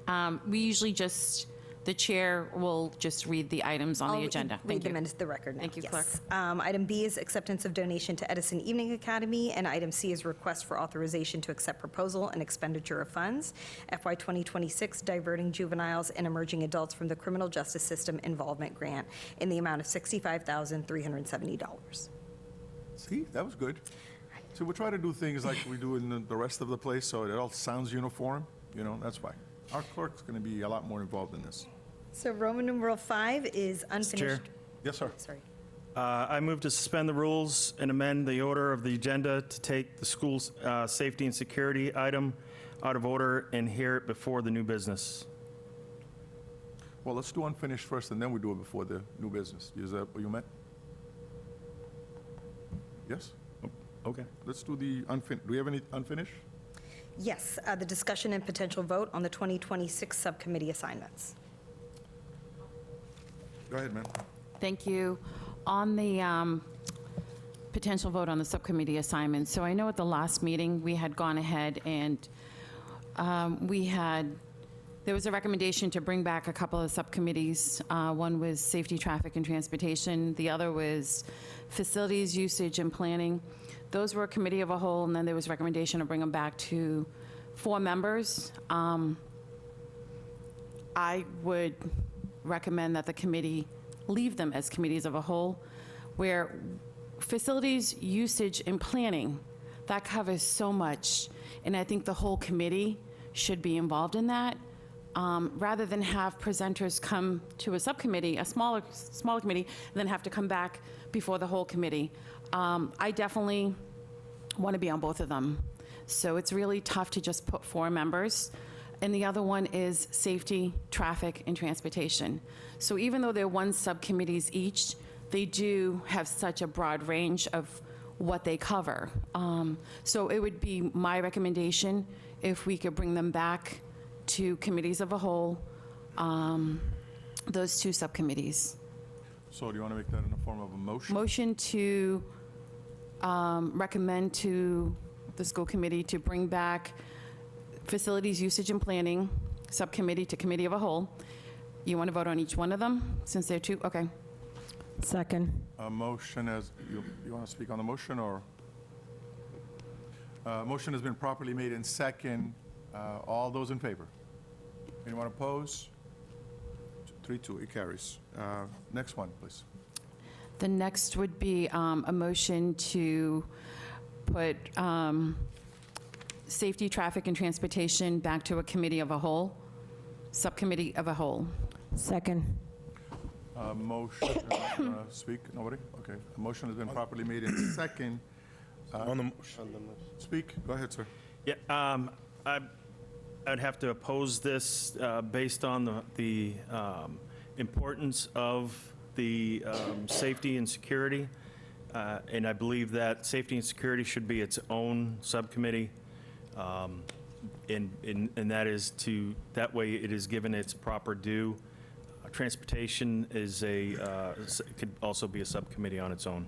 We usually just, the chair will just read the items on I'll the agenda. read Thank them you. into the record now. Thank you, Yes. Clerk. Item B is acceptance of donation to Edison Evening Academy, and item C is request for authorization to accept proposal and expenditure of funds, FY 2026 diverting juveniles and emerging adults from the criminal justice system involvement grant in the amount of $65,370. See, that was good. So we try to do things like we do in the rest of the place, so it all sounds uniform, you know, that's why. Our clerk's gonna be a lot more involved in this. So Roman numeral 5 is unfinished. Chair. Yes, sir. Sorry. I move to suspend the rules and amend the order of the agenda to take the school's safety and security item out of order and hear it before the new business. Well, let's do unfinished first, and then we do it before the new business. Is that what you meant? Yes? Okay. Let's do the unfinished. Do we have any unfinished? Yes, the discussion and potential vote on the 2026 subcommittee assignments. Go ahead, ma'am. Thank you. On the potential vote on the subcommittee assignments, so I know at the last meeting, we had gone ahead and there was a recommendation to bring back a couple of subcommittees. One was safety, traffic, and transportation. The other was facilities, usage, and planning. Those were a committee of a whole, and then there was a recommendation to bring them back to 4 members. I would recommend that the committee leave them as committees of a whole, where facilities, usage, and planning, that covers so much, and I think the whole committee should be involved in that, rather than have presenters come to a subcommittee, a smaller committee, and then have to come back before the whole committee. I definitely want to be on both of them. So it's really tough to just put 4 members. And the other one is safety, traffic, and transportation. So even though they're 1 subcommittees each, they do have such a broad range of what they cover. So it would be my recommendation if we could bring them back to committees of a whole, those 2 subcommittees. So do you want to make that in the form of a motion? Motion to recommend to the school committee to bring back facilities, usage, and planning subcommittee to committee of a whole. You want to vote on each one of them, since they're 2? Okay. Second. A motion as, you want to speak on the motion, or? Motion has been properly made in second. All those in favor? Anyone oppose? 3-2, it carries. Next one, please. The next would be a motion to put safety, traffic, and transportation back to a committee of a whole, subcommittee of a whole. Second. Motion, speak? Nobody? Okay. A motion has been properly made in second. On the motion. Speak? Go ahead, sir. Yeah, I'd have to oppose this based on the importance of the safety and security. And I believe that safety and security should be its own subcommittee. And that is that way it is given its proper due. Transportation is could also be a subcommittee on its own.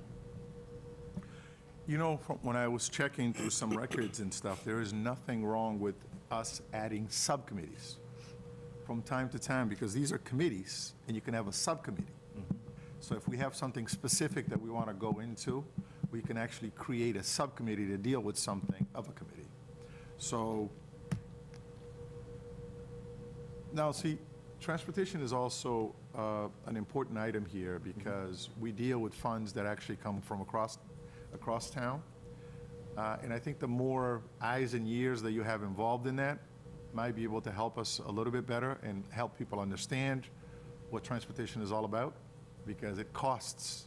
You know, when I was checking through some records and stuff, there is nothing wrong with us adding subcommittees from time to time, because these are committees, and you can have a subcommittee. So if we have something specific that we want to go into, we can actually create a subcommittee to deal with something of a committee. So, now see, transportation is also an important item here, because we deal with funds that actually come from across town. And I think the more eyes and ears that you have involved in that might be able to help us a little bit better and help people understand what transportation is all about, because it costs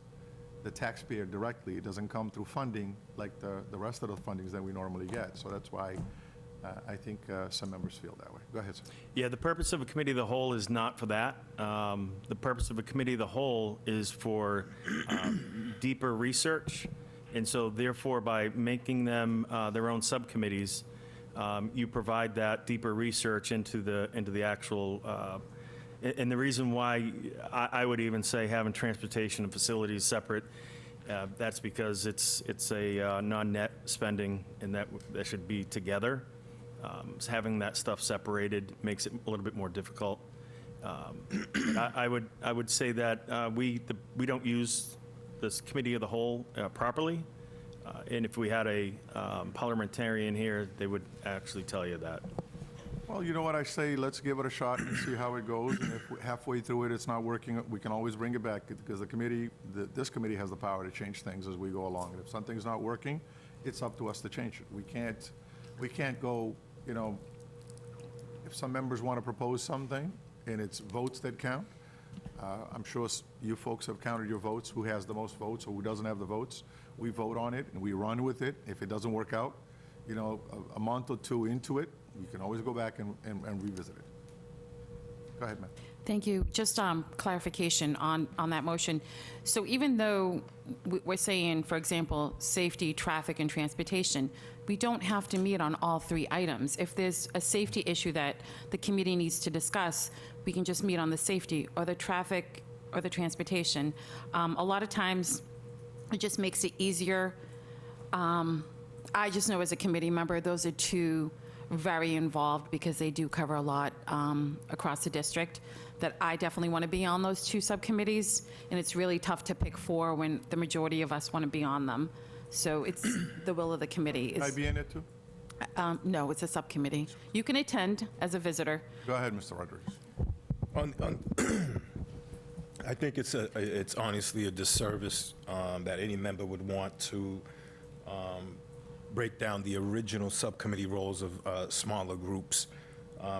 the taxpayer directly. It doesn't come through funding like the rest of the fundings that we normally get. So that's why I think some members feel that way. Go ahead, sir. Yeah, the purpose of a committee of the whole is not for that. The purpose of a committee of the whole is for deeper research. And so therefore, by making them their own subcommittees, you provide that deeper research into the actual, and the reason why I would even say having transportation and facilities separate, that's because it's a non-net spending, and that should be together. So having that stuff separated makes it a little bit more difficult. I would say that we don't use this committee of the whole properly, and if we had a parliamentarian here, they would actually tell you that. Well, you know what I say, let's give it a shot and see how it goes. And if halfway through it's not working, we can always bring it back, because this committee has the power to change things as we go along. And if something's not working, it's up to us to change it. We can't go, if some members want to propose something and it's votes that count. I'm sure you folks have counted your votes, who has the most votes or who doesn't have the votes. We vote on it, and we run with it. If it doesn't work out, you know, a month or two into it, we can always go back and revisit it. Go ahead, ma'am. Thank you. Just clarification on that motion. So even though we're saying, for example, safety, traffic, and transportation, we don't have to meet on all three items. If there's a safety issue that the committee needs to discuss, we can just meet on the safety or the traffic or the transportation. A lot of times, it just makes it easier. I just know as a committee member, those are two very involved because they do cover a lot across the district, that I definitely want to be on those two subcommittees, and it's really tough to pick four when the majority of us want to be on them. So it's the will of the committee. Can I be in it too? No, it's a subcommittee. You can attend as a visitor. Go ahead, Mr. Rodriguez. I think it's honestly a disservice that any member would want to break down the original subcommittee roles of smaller groups.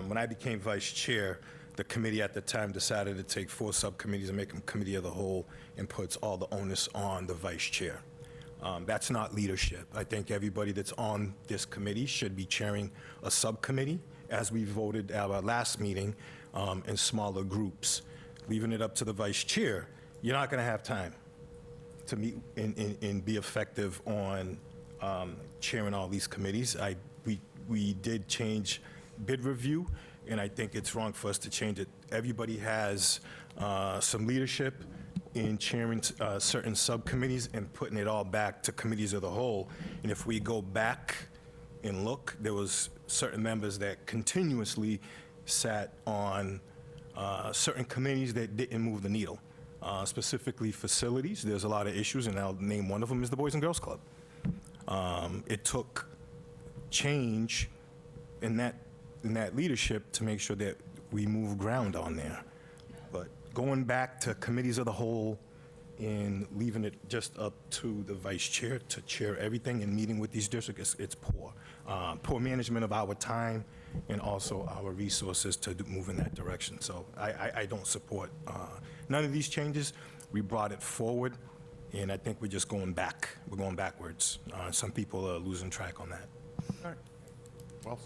When I became vice chair, the committee at the time decided to take 4 subcommittees and make them committee of the whole and puts all the onus on the vice chair. That's not leadership. I think everybody that's on this committee should be chairing a subcommittee, as we voted at our last meeting, in smaller groups. Leaving it up to the vice chair, you're not going to have time to meet and be effective on chairing all these committees. We did change bid review, and I think it's wrong for us to change it. Everybody has some leadership in chairing certain subcommittees and putting it all back to committees of the whole. And if we go back and look, there was certain members that continuously sat on certain committees that didn't move the needle. Specifically facilities, there's a lot of issues, and I'll name one of them is the Boys and Girls Club. It took change in that leadership to make sure that we move ground on there. But going back to committees of the whole and leaving it just up to the vice chair to chair everything and meeting with these districts, it's poor. Poor management of our time and also our resources to move in that direction. So I don't support none of these changes. We brought it forward, and I think we're just going back. We're going backwards. Some people are losing track on that. All right. Well,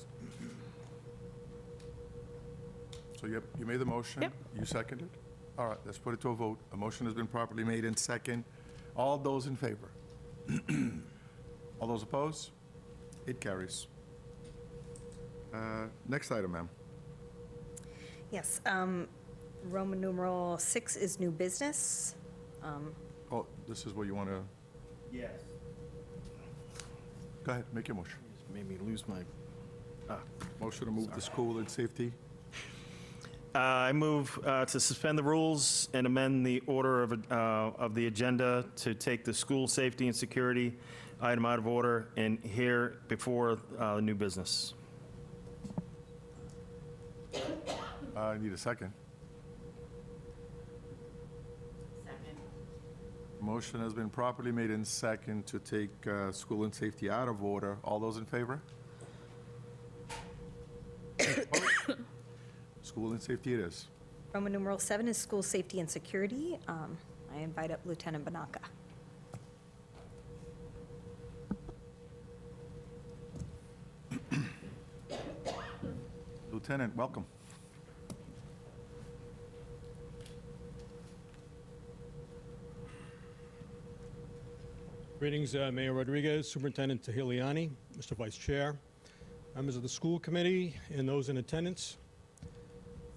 so you made the motion? Yep. You seconded? All right, let's put it to a vote. A motion has been properly made in second. All those in favor? All those opposed? It carries. Next item, ma'am. Yes, Roman numeral 6 is new business. Oh, this is what you want to, Yes. go ahead, make your motion. Made me lose my, Motion to move the school and safety. I move to suspend the rules and amend the order of the agenda to take the school safety and security item out of order and here before the new business. I need a second. Motion has been properly made in second to take school and safety out of order. All those in favor? Opposed? School and safety it is. Roman numeral 7 is school safety and security. I invite up Lieutenant Banaka. Lieutenant, welcome. Greetings, Mayor Rodriguez, Superintendent Tahiliani, Mr. Vice Chair, members of the school committee, and those in attendance.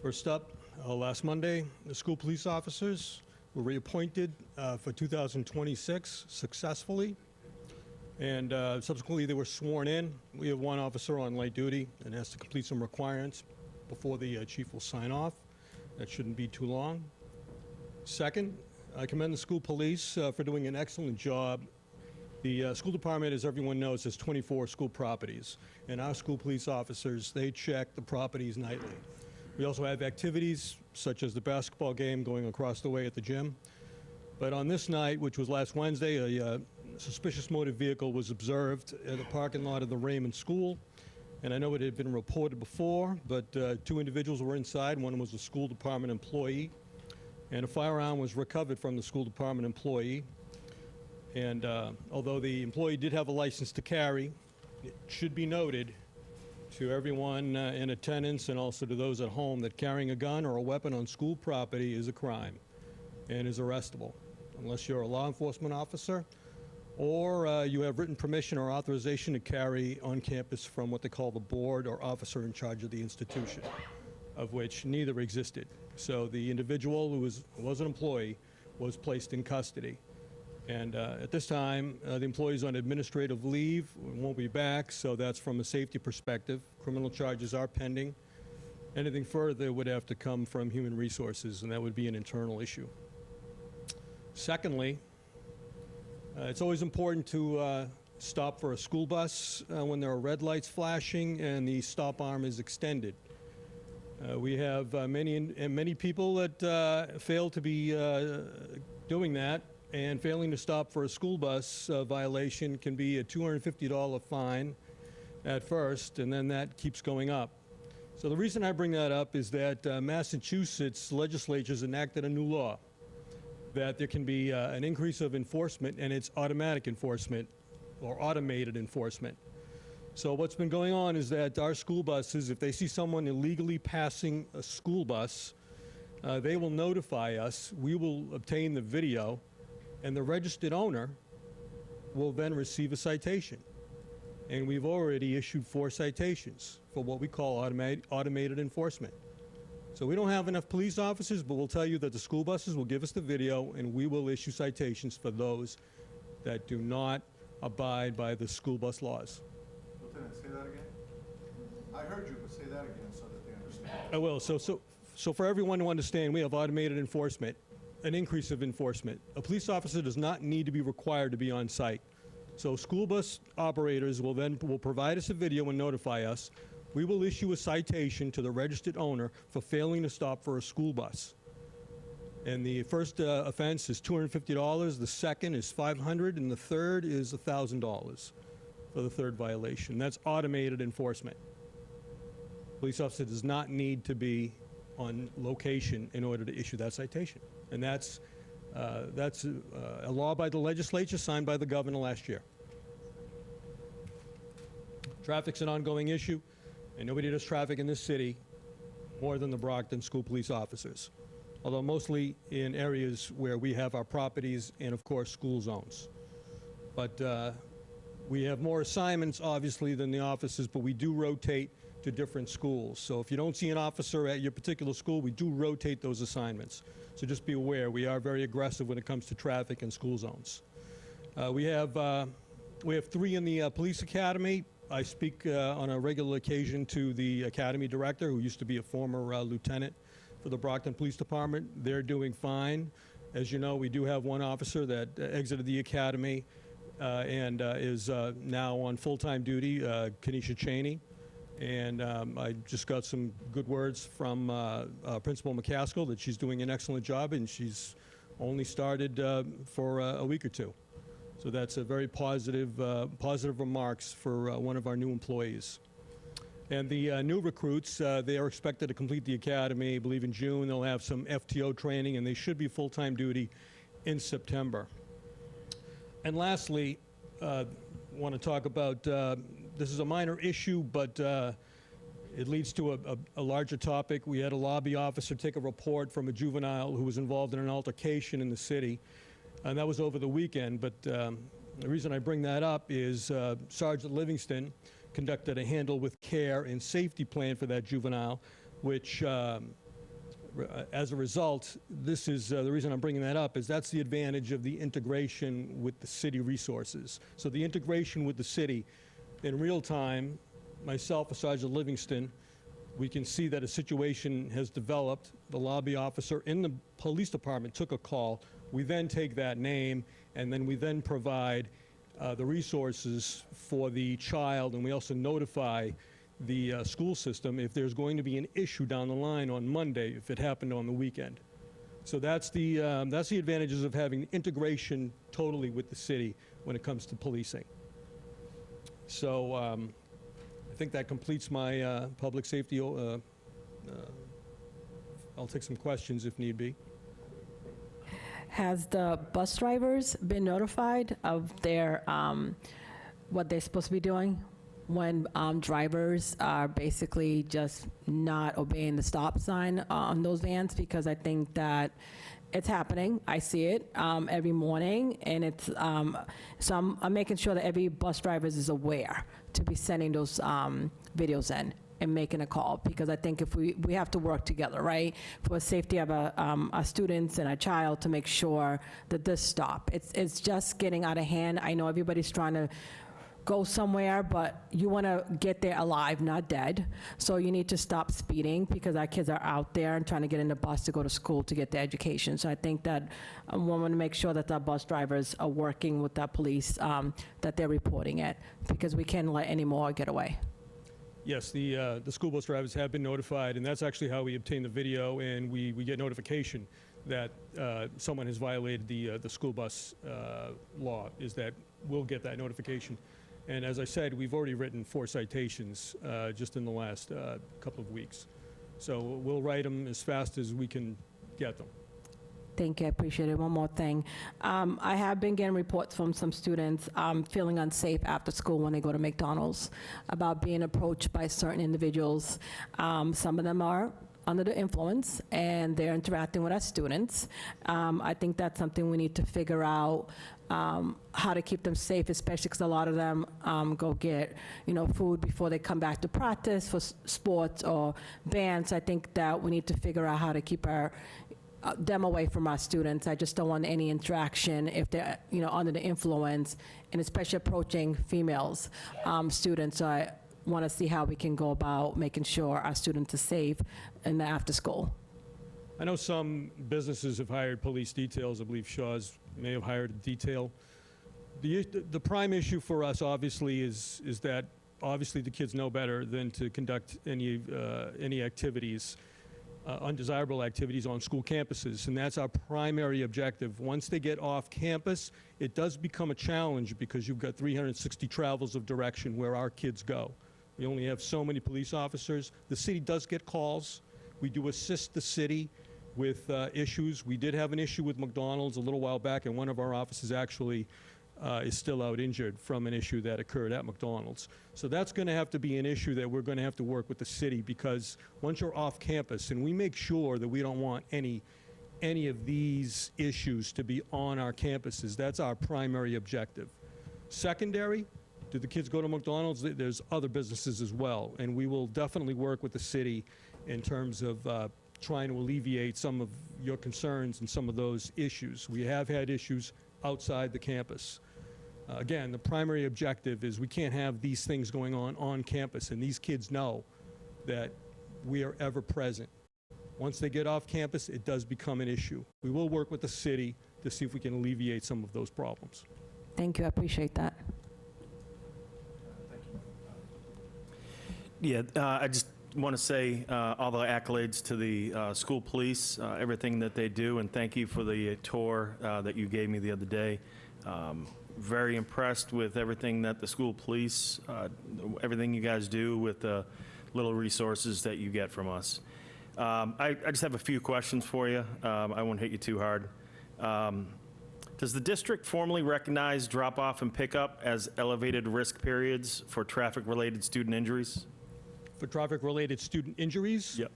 First up, last Monday, the school police officers were reappointed for 2026 successfully, and subsequently they were sworn in. We have one officer on light duty and has to complete some requirements before the chief will sign off. That shouldn't be too long. Second, I commend the school police for doing an excellent job. The school department, as everyone knows, has 24 school properties, and our school police officers, they check the properties nightly. We also have activities such as the basketball game going across the way at the gym. But on this night, which was last Wednesday, a suspicious motor vehicle was observed at the parking lot of the Raymond School. And I know it had been reported before, but 2 individuals were inside. One was a school department employee, and a firearm was recovered from the school department employee. And although the employee did have a license to carry, it should be noted to everyone in attendance and also to those at home that carrying a gun or a weapon on school property is a crime and is arrestable, unless you're a law enforcement officer or you have written permission or authorization to carry on campus from what they call the board or officer in charge of the institution, of which neither existed. So the individual who was an employee was placed in custody. And at this time, the employee's on administrative leave, won't be back, so that's from a safety perspective. Criminal charges are pending. Anything further would have to come from human resources, and that would be an internal issue. Secondly, it's always important to stop for a school bus when there are red lights flashing and the stop arm is extended. We have many people that fail to be doing that, and failing to stop for a school bus violation can be a $250 fine at first, and then that keeps going up. So the reason I bring that up is that Massachusetts legislature has enacted a new law that there can be an increase of enforcement, and it's automatic enforcement or automated enforcement. So what's been going on is that our school buses, if they see someone illegally passing a school bus, they will notify us. We will obtain the video, and the registered owner will then receive a citation. And we've already issued 4 citations for what we call automated enforcement. So we don't have enough police officers, but we'll tell you that the school buses will give us the video, and we will issue citations for those that do not abide by the school bus laws. Lieutenant, say that again? I heard you, but say that again so that they understand. I will. So for everyone to understand, we have automated enforcement, an increase of enforcement. A police officer does not need to be required to be on site. So school bus operators will provide us a video and notify us. We will issue a citation to the registered owner for failing to stop for a school bus. And the first offense is $250, the second is $500, and the third is $1,000 for the third violation. That's automated enforcement. Police officer does not need to be on location in order to issue that citation. And that's a law by the legislature signed by the governor last year. Traffic's an ongoing issue, and nobody does traffic in this city more than the Brockton school police officers, although mostly in areas where we have our properties and, of course, school zones. But we have more assignments, obviously, than the officers, but we do rotate to different schools. So if you don't see an officer at your particular school, we do rotate those assignments. So just be aware, we are very aggressive when it comes to traffic and school zones. We have 3 in the police academy. I speak on a regular occasion to the academy director, who used to be a former lieutenant for the Brockton Police Department. They're doing fine. As you know, we do have 1 officer that exited the academy and is now on full-time duty, Kenesha Cheney. And I just got some good words from Principal McCaskill that she's doing an excellent job, and she's only started for a week or 2. So that's a very positive remarks for one of our new employees. And the new recruits, they are expected to complete the academy, I believe in June. They'll have some FTO training, and they should be full-time duty in September. And lastly, want to talk about, this is a minor issue, but it leads to a larger topic. We had a lobby officer take a report from a juvenile who was involved in an altercation in the city, and that was over the weekend. But the reason I bring that up is Sergeant Livingston conducted a handle with care and safety plan for that juvenile, which as a result, this is the reason I'm bringing that up, is that's the advantage of the integration with the city resources. So the integration with the city, in real time, myself, Sergeant Livingston, we can see that a situation has developed. The lobby officer in the police department took a call. We then take that name, and then we then provide the resources for the child, and we also notify the school system if there's going to be an issue down the line on Monday if it happened on the weekend. So that's the advantages of having integration totally with the city when it comes to policing. So I think that completes my public safety. I'll take some questions if need be. Has the bus drivers been notified of their, what they're supposed to be doing when drivers are basically just not obeying the stop sign on those vans? Because I think that it's happening. I see it every morning, and it's, so I'm making sure that every bus driver is aware to be sending those videos in and making a call, because I think if we have to work together, right, for the safety of our students and our child, to make sure that this stop. It's just getting out of hand. I know everybody's trying to go somewhere, but you want to get there alive, not dead. So you need to stop speeding, because our kids are out there and trying to get in the bus to go to school to get their education. So I think that we want to make sure that our bus drivers are working with the police, that they're reporting it, because we can't let any more get away. Yes, the school bus drivers have been notified, and that's actually how we obtain the video, and we get notification that someone has violated the school bus law, is that we'll get that notification. And as I said, we've already written 4 citations just in the last couple of weeks. So we'll write them as fast as we can get them. Thank you, I appreciate it. One more thing. I have been getting reports from some students feeling unsafe after school when they go to McDonald's, about being approached by certain individuals. Some of them are under the influence, and they're interacting with our students. I think that's something we need to figure out, how to keep them safe, especially because a lot of them go get, food before they come back to practice for sports or bands. I think that we need to figure out how to keep them away from our students. I just don't want any interaction if they're, under the influence, and especially approaching females, students. So I want to see how we can go about making sure our students are safe in the after school. I know some businesses have hired police details. I believe Shaw's may have hired a detail. The prime issue for us, obviously, is that obviously the kids know better than to conduct any activities, undesirable activities on school campuses, and that's our primary objective. Once they get off campus, it does become a challenge, because you've got 360 travels of direction where our kids go. We only have so many police officers. The city does get calls. We do assist the city with issues. We did have an issue with McDonald's a little while back, and one of our officers actually is still out injured from an issue that occurred at McDonald's. So that's going to have to be an issue that we're going to have to work with the city, because once you're off campus, and we make sure that we don't want any of these issues to be on our campuses. That's our primary objective. Secondary, do the kids go to McDonald's? There's other businesses as well, and we will definitely work with the city in terms of trying to alleviate some of your concerns and some of those issues. We have had issues outside the campus. Again, the primary objective is we can't have these things going on campus, and these kids know that we are ever present. Once they get off campus, it does become an issue. We will work with the city to see if we can alleviate some of those problems. Thank you, I appreciate that. Yeah, I just want to say all the accolades to the school police, everything that they do, and thank you for the tour that you gave me the other day. Very impressed with everything that the school police, everything you guys do with the little resources that you get from us. I just have a few questions for you. I won't hit you too hard. Does the district formally recognize drop-off and pickup as elevated risk periods for traffic-related student injuries? For traffic-related student injuries? Yep.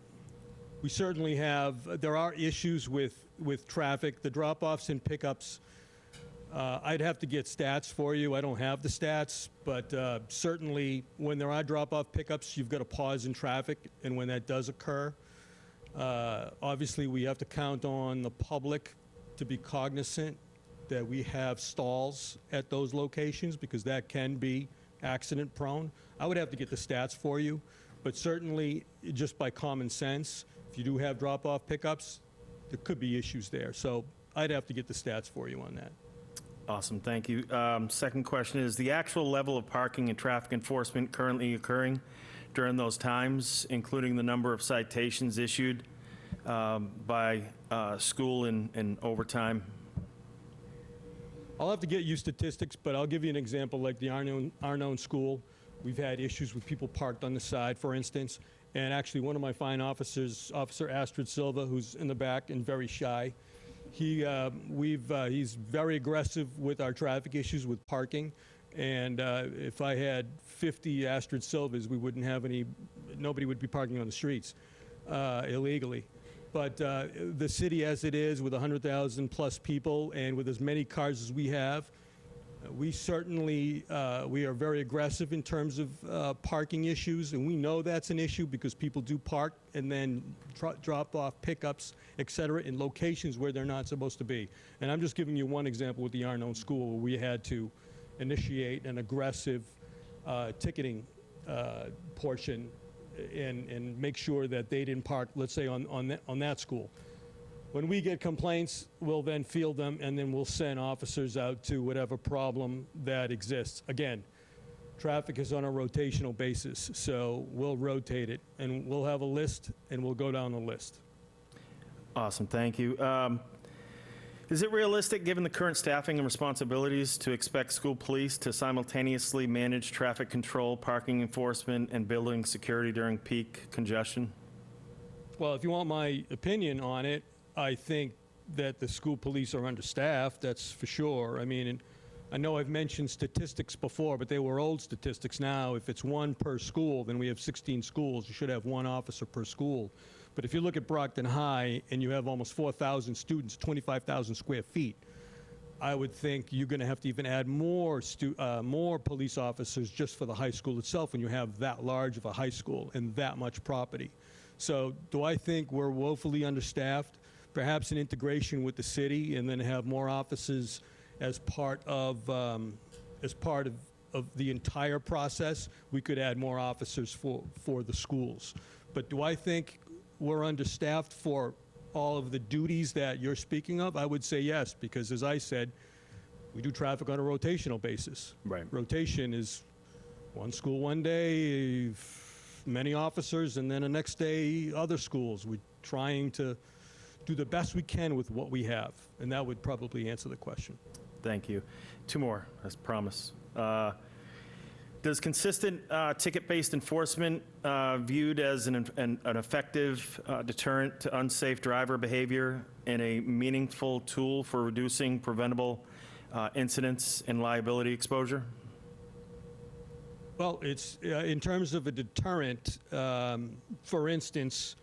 We certainly have. There are issues with traffic. The drop-offs and pickups, I'd have to get stats for you. I don't have the stats, but certainly when there are drop-off pickups, you've got a pause in traffic, and when that does occur, obviously we have to count on the public to be cognizant that we have stalls at those locations, because that can be accident-prone. I would have to get the stats for you, but certainly, just by common sense, if you do have drop-off pickups, there could be issues there. So I'd have to get the stats for you on that. Awesome, thank you. Second question is, the actual level of parking and traffic enforcement currently occurring during those times, including the number of citations issued by school and overtime? I'll have to get you statistics, but I'll give you an example, like the Arnone School. We've had issues with people parked on the side, for instance. And actually, one of my fine officers, Officer Astrid Silva, who's in the back and very shy, he's very aggressive with our traffic issues with parking. And if I had 50 Astrid Silvas, we wouldn't have nobody would be parking on the streets illegally. But the city as it is, with 100,000 plus people and with as many cars as we have, we certainly, we are very aggressive in terms of parking issues, and we know that's an issue because people do park and then drop off pickups, et cetera, in locations where they're not supposed to be. And I'm just giving you one example with the Arnone School, where we had to initiate an aggressive ticketing portion and make sure that they didn't park, let's say, on that school. When we get complaints, we'll then field them, and then we'll send officers out to whatever problem that exists. Again, traffic is on a rotational basis, so we'll rotate it, and we'll have a list, and we'll go down the list. Awesome, thank you. Is it realistic, given the current staffing and responsibilities, to expect school police to simultaneously manage traffic control, parking enforcement, and building security during peak congestion? Well, if you want my opinion on it, I think that the school police are understaffed, that's for sure. I mean, and I know I've mentioned statistics before, but they were old statistics now. If it's one per school, then we have 16 schools. You should have one officer per school. But if you look at Brockton High and you have almost 4,000 students, 25,000 square feet, I would think you're going to have to even add more police officers just for the high school itself when you have that large of a high school and that much property. So do I think we're woefully understaffed? Perhaps an integration with the city, and then have more offices as part of the entire process. We could add more officers for the schools. But do I think we're understaffed for all of the duties that you're speaking of? I would say yes, because as I said, we do traffic on a rotational basis. Right. Rotation is one school one day, many officers, and then the next day other schools. We're trying to do the best we can with what we have, and that would probably answer the question. Thank you. Two more, as promised. Does consistent ticket-based enforcement viewed as an effective deterrent to unsafe driver behavior and a meaningful tool for reducing preventable incidents and liability exposure? Well, it's in terms of a deterrent, for instance,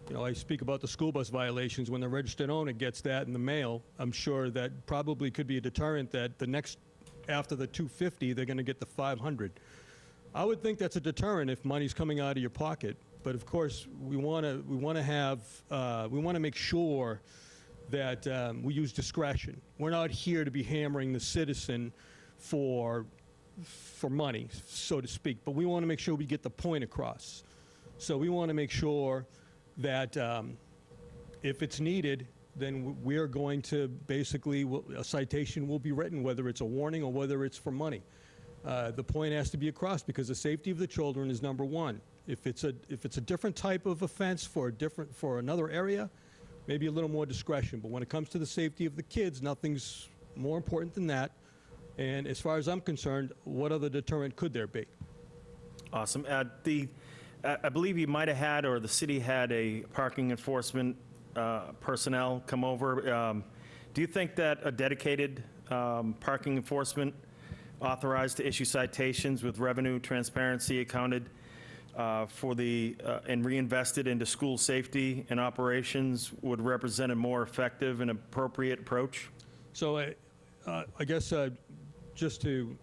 you know, I speak about the school bus violations. When the registered owner gets that in the mail, I'm sure that probably could be a deterrent that the next, after the 250, they're going to get the 500. I would think that's a deterrent if money's coming out of your pocket. But of course, we want to make sure that we use discretion. We're not here to be hammering the citizen for money, so to speak. But we want to make sure we get the point across. So we want to make sure that if it's needed, then we are going to basically, a citation will be written, whether it's a warning or whether it's for money. The point has to be across because the safety of the children is number one. If it's a different type of offense for another area, maybe a little more discretion. But when it comes to the safety of the kids, nothing's more important than that. And as far as I'm concerned, what other deterrent could there be? Awesome. I believe you might have had, or the city had, a parking enforcement personnel come over. Do you think that a dedicated parking enforcement authorized to issue citations with revenue transparency accounted for and reinvested into school safety and operations would represent a more effective and appropriate approach? So I guess just to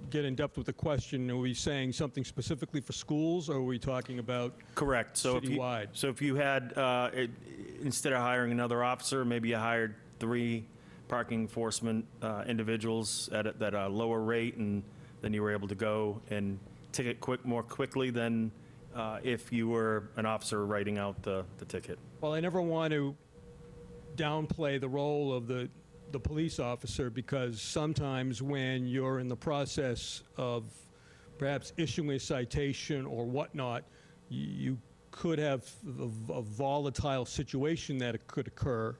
get in depth with the question, are we saying something specifically for schools, or are we talking about Correct. So citywide? If you had, instead of hiring another officer, maybe you hired 3 parking enforcement individuals at a lower rate, and then you were able to go and ticket more quickly than if you were an officer writing out the ticket. Well, I never want to downplay the role of the police officer, because sometimes when you're in the process of perhaps issuing a citation or whatnot, you could have a volatile situation that could occur,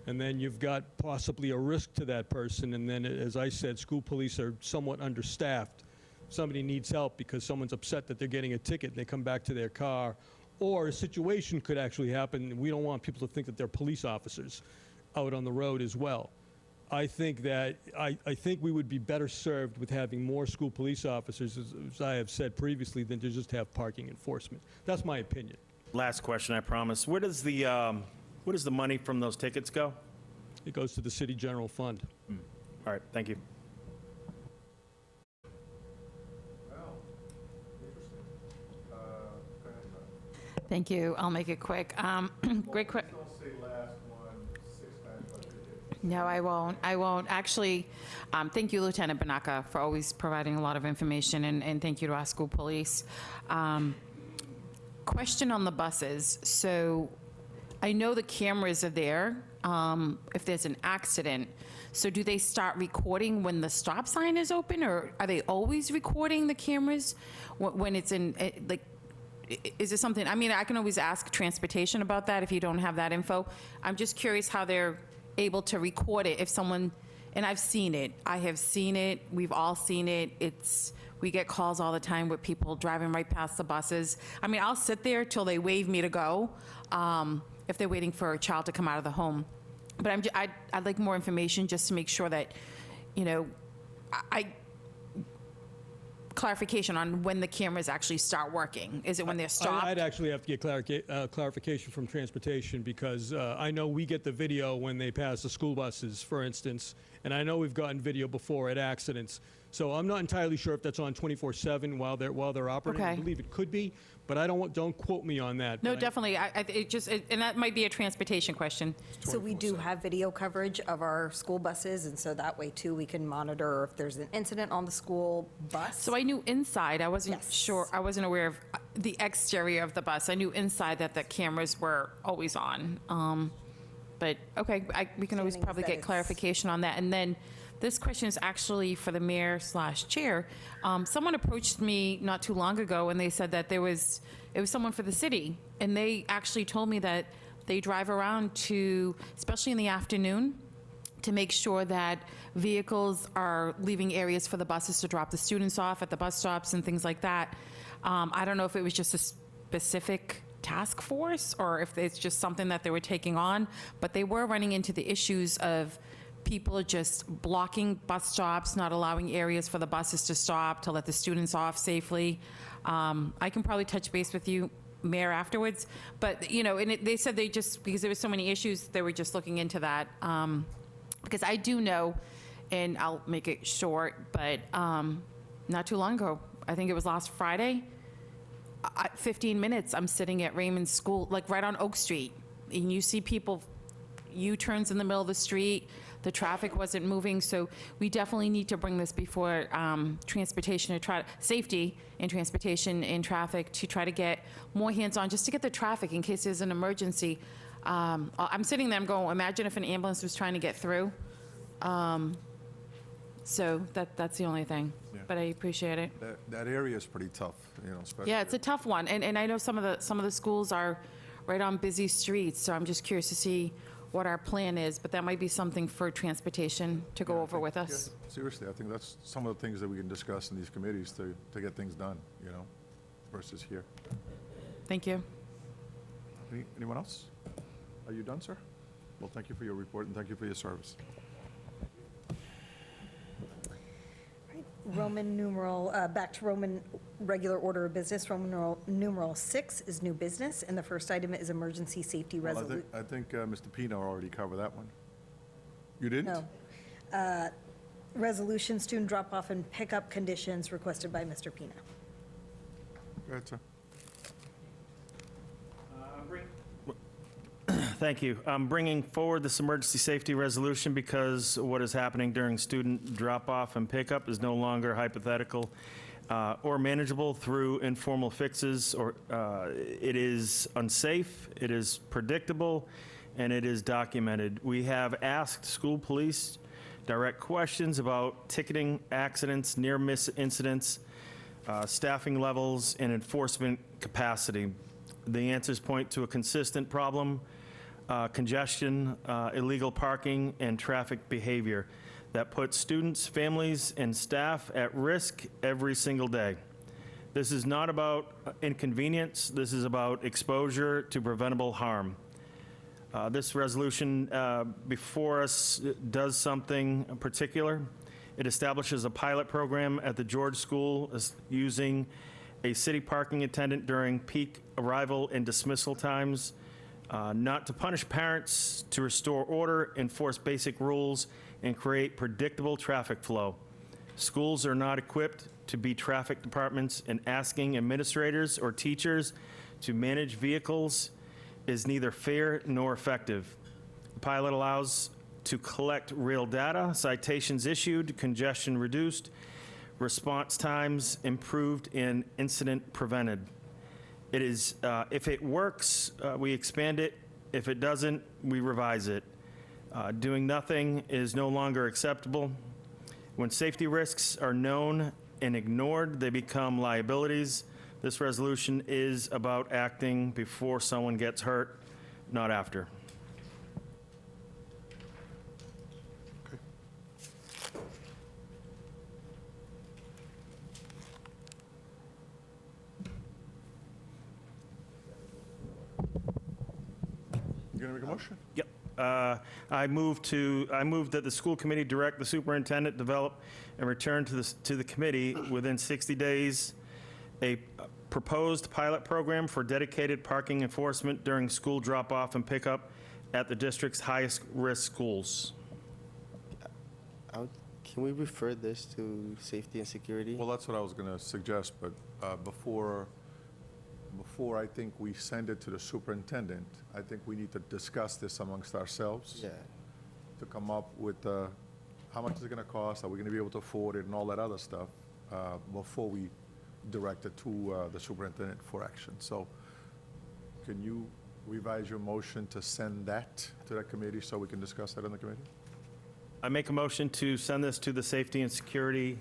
and then you've got possibly a risk to that person. And then, as I said, school police are somewhat understaffed. somebody needs help because someone's upset that they're getting a ticket and they come back to their car, or a situation could actually happen, and we don't want people to think that they're police officers out on the road as well. I think that, I think we would be better served with having more school police officers, as I have said previously, than to just have parking enforcement. That's my opinion. Last question, I promise. Where does the money from those tickets go? It goes to the city general fund. All right, thank you. Thank you. I'll make it quick. Great quick. Don't say last one 6 times like you did. No, I won't. I won't. Actually, thank you, Lieutenant Banaka, for always providing a lot of information, and thank you to our school police. Question on the buses. So I know the cameras are there if there's an accident. So do they start recording when the stop sign is open, or are they always recording the cameras when it's in, like, is it something, I mean, I can always ask transportation about that if you don't have that info. I'm just curious how they're able to record it if someone, and I've seen it. I have seen it. We've all seen it. We get calls all the time with people driving right past the buses. I mean, I'll sit there till they wave me to go if they're waiting for a child to come out of the home. But I'd like more information just to make sure that, you know, clarification on when the cameras actually start working. Is it when they're stopped? I'd actually have to get clarification from transportation, because I know we get the video when they pass the school buses, for instance, and I know we've gotten video before at accidents. So I'm not entirely sure if that's on 24/7 while they're operating. I Okay. believe it could be, but don't quote me on that. No, But definitely. And that might be a transportation question. So we do have video coverage of our school buses, and so that way, too, we can monitor if there's an incident on the school bus. So I knew inside, I wasn't Yes. sure, I wasn't aware of the exterior of the bus. I knew inside that the cameras were always on. But, okay, we can always Assuming probably that get it's- clarification on that. And then this question is actually for the mayor/chair. Someone approached me not too long ago, and they said that it was someone for the city. And they actually told me that they drive around to, especially in the afternoon, to make sure that vehicles are leaving areas for the buses to drop the students off at the bus stops and things like that. I don't know if it was just a specific task force or if it's just something that they were taking on, but they were running into the issues of people just blocking bus stops, not allowing areas for the buses to stop, to let the students off safely. I can probably touch base with you, Mayor, afterwards. But, you know, and they said because there were so many issues, they were just looking into that. Because I do know, and I'll make it short, but not too long ago, I think it was last Friday, 15 minutes, I'm sitting at Raymond's school, like right on Oak Street, and you see people, U-turns in the middle of the street, the traffic wasn't moving, so we definitely need to bring this before transportation to safety and transportation and traffic to try to get more hands-on, just to get the traffic in case there's an emergency. I'm sitting there, I'm going, imagine if an ambulance was trying to get through. So that's the only thing, but I appreciate it. That area is pretty tough, you know, especially. Yeah, it's a tough one, and I know some of the schools are right on busy streets, so I'm just curious to see what our plan is, but that might be something for transportation to go over with us. Yeah, seriously, I think that's some of the things that we can discuss in these committees to get things done, you know, versus here. Thank you. Anyone else? Are you done, sir? Well, thank you for your report, and thank you for your service. Roman numeral, back to Roman regular order of business, Roman numeral 6 is new business, and the first item is emergency safety Well, resolution. I think Mr. Pino already covered that one. You didn't? No. Resolution, student drop-off and pickup conditions requested by Mr. Pino. Go ahead, sir. Thank you. I'm bringing forward this emergency safety resolution because what is happening during student drop-off and pickup is no longer hypothetical or manageable through informal fixes. It is unsafe, it is predictable, and it is documented. We have asked school police direct questions about ticketing, accidents, near-miss incidents, staffing levels, and enforcement capacity. The answers point to a consistent problem: congestion, illegal parking, and traffic behavior. that puts students, families, and staff at risk every single day. This is not about inconvenience. This is about exposure to preventable harm. This resolution before us does something particular. It establishes a pilot program at the George School using a city parking attendant during peak arrival and dismissal times, not to punish parents, to restore order, enforce basic rules, and create predictable traffic flow. Schools are not equipped to be traffic departments, and asking administrators or teachers to manage vehicles is neither fair nor effective. The pilot allows to collect real data, citations issued, congestion reduced, response times improved, and incident prevented. It is, if it works, we expand it. If it doesn't, we revise it. Doing nothing is no longer acceptable. When safety risks are known and ignored, they become liabilities. This resolution is about acting before someone gets hurt, not after. You gonna make a motion? Yep. I move that the school committee direct the superintendent develop and return to the committee within 60 days a proposed pilot program for dedicated parking enforcement during school drop-off and pickup at the district's highest risk schools. Can we refer this to safety and security? Well, that's what I was gonna suggest, but before I think we send it to the superintendent, I think we need to discuss this amongst ourselves. Yeah. To come up with how much is it gonna cost, are we gonna be able to afford it, and all that other stuff, before we direct it to the superintendent for action. So can you revise your motion to send that to the committee so we can discuss that in the committee? I make a motion to send this to the Safety and Security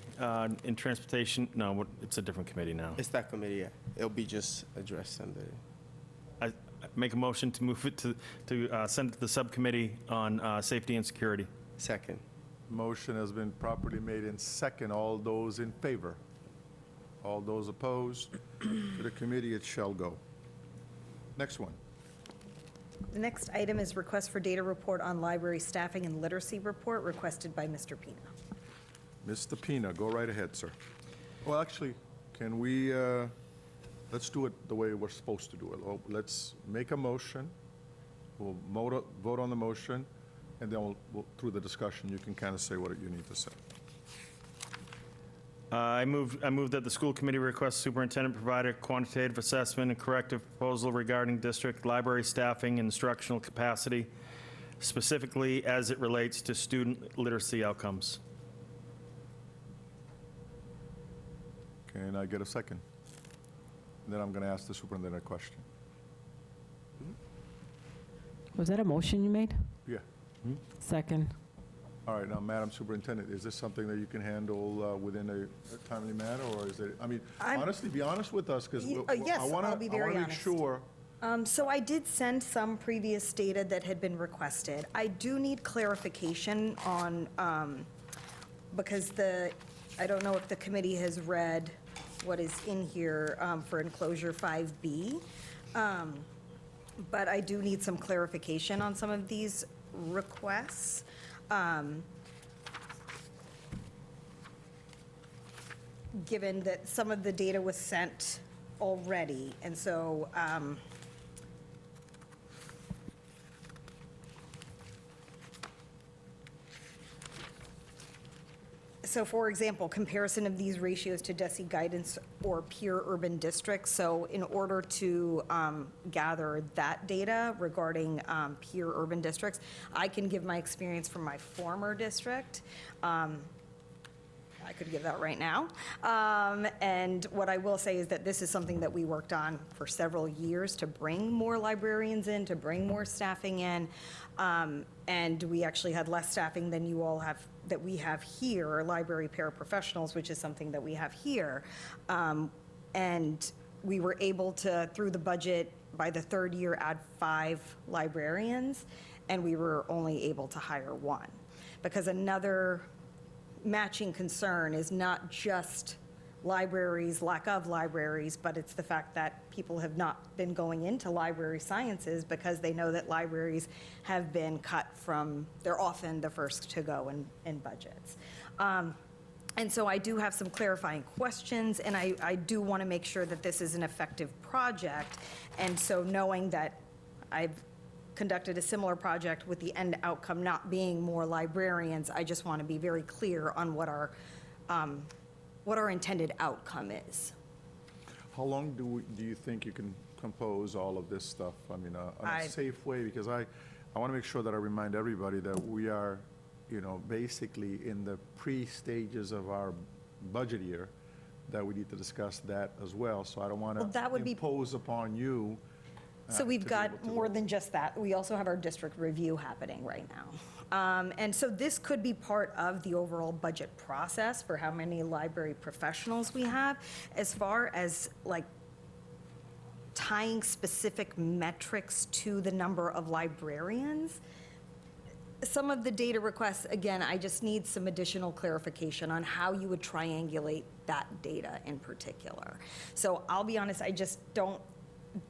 in Transportation. No, it's a different committee now. It's that committee, yeah. It'll be just addressed under. I make a motion to move it to send it to the subcommittee on Safety and Security. Second. Motion has been properly made in second. All those in favor? All those opposed? To the committee it shall go. Next one. The next item is request for data report on library staffing and literacy report requested by Mr. Pina. Mr. Pina, go right ahead, sir. Well, actually, can we, let's do it the way we're supposed to do it. Let's make a motion. We'll vote on the motion, and then through the discussion, you can kind of say what you need to say. I move that the school committee request superintendent provide a quantitative assessment and corrective proposal regarding district library staffing and instructional capacity, specifically as it relates to student literacy outcomes. Can I get a second? And then I'm going to ask the superintendent a question. Was that a motion you made? Yeah. Second. All right, now, Madam Superintendent, is this something that you can handle within a timely manner, or is it, I mean, honestly, be honest with us, because Yes, I'll be very I want to make honest. sure. So I did send some previous data that had been requested. I do need clarification on, because I don't know if the committee has read what is in here for enclosure 5B, but I do need some clarification on some of these requests. Given that some of the data was sent already, and so, for example, comparison of these ratios to DESI guidance or peer urban districts. So in order to gather that data regarding peer urban districts, I can give my experience from my former district. I could give that right now. And what I will say is that this is something that we worked on for several years to bring more librarians in, to bring more staffing in. And we actually had less staffing than you all have, that we have here, library paraprofessionals, which is something that we have here. And we were able to, through the budget, by the third year, add 5 librarians, and we were only able to hire 1. Because another matching concern is not just libraries, lack of libraries, but it's the fact that people have not been going into library sciences because they know that libraries have been cut from, they're often the first to go in budgets. And so I do have some clarifying questions, and I do want to make sure that this is an effective project. And so knowing that I've conducted a similar project with the end outcome not being more librarians, I just want to be very clear on what our intended outcome is. How long do you think you can compose all of this stuff? I mean, on I- a safe way, because I want to make sure that I remind everybody that we are, basically in the pre-stages of our budget year, that we need to discuss that as well. So I don't want Well, that would to be- impose upon you. So we've to be got able to more vote. than just that. We also have our district review happening right now. And so this could be part of the overall budget process for how many library professionals we have, as far as like tying specific metrics to the number of librarians. Some of the data requests, again, I just need some additional clarification on how you would triangulate that data in particular. So I'll be honest, I just don't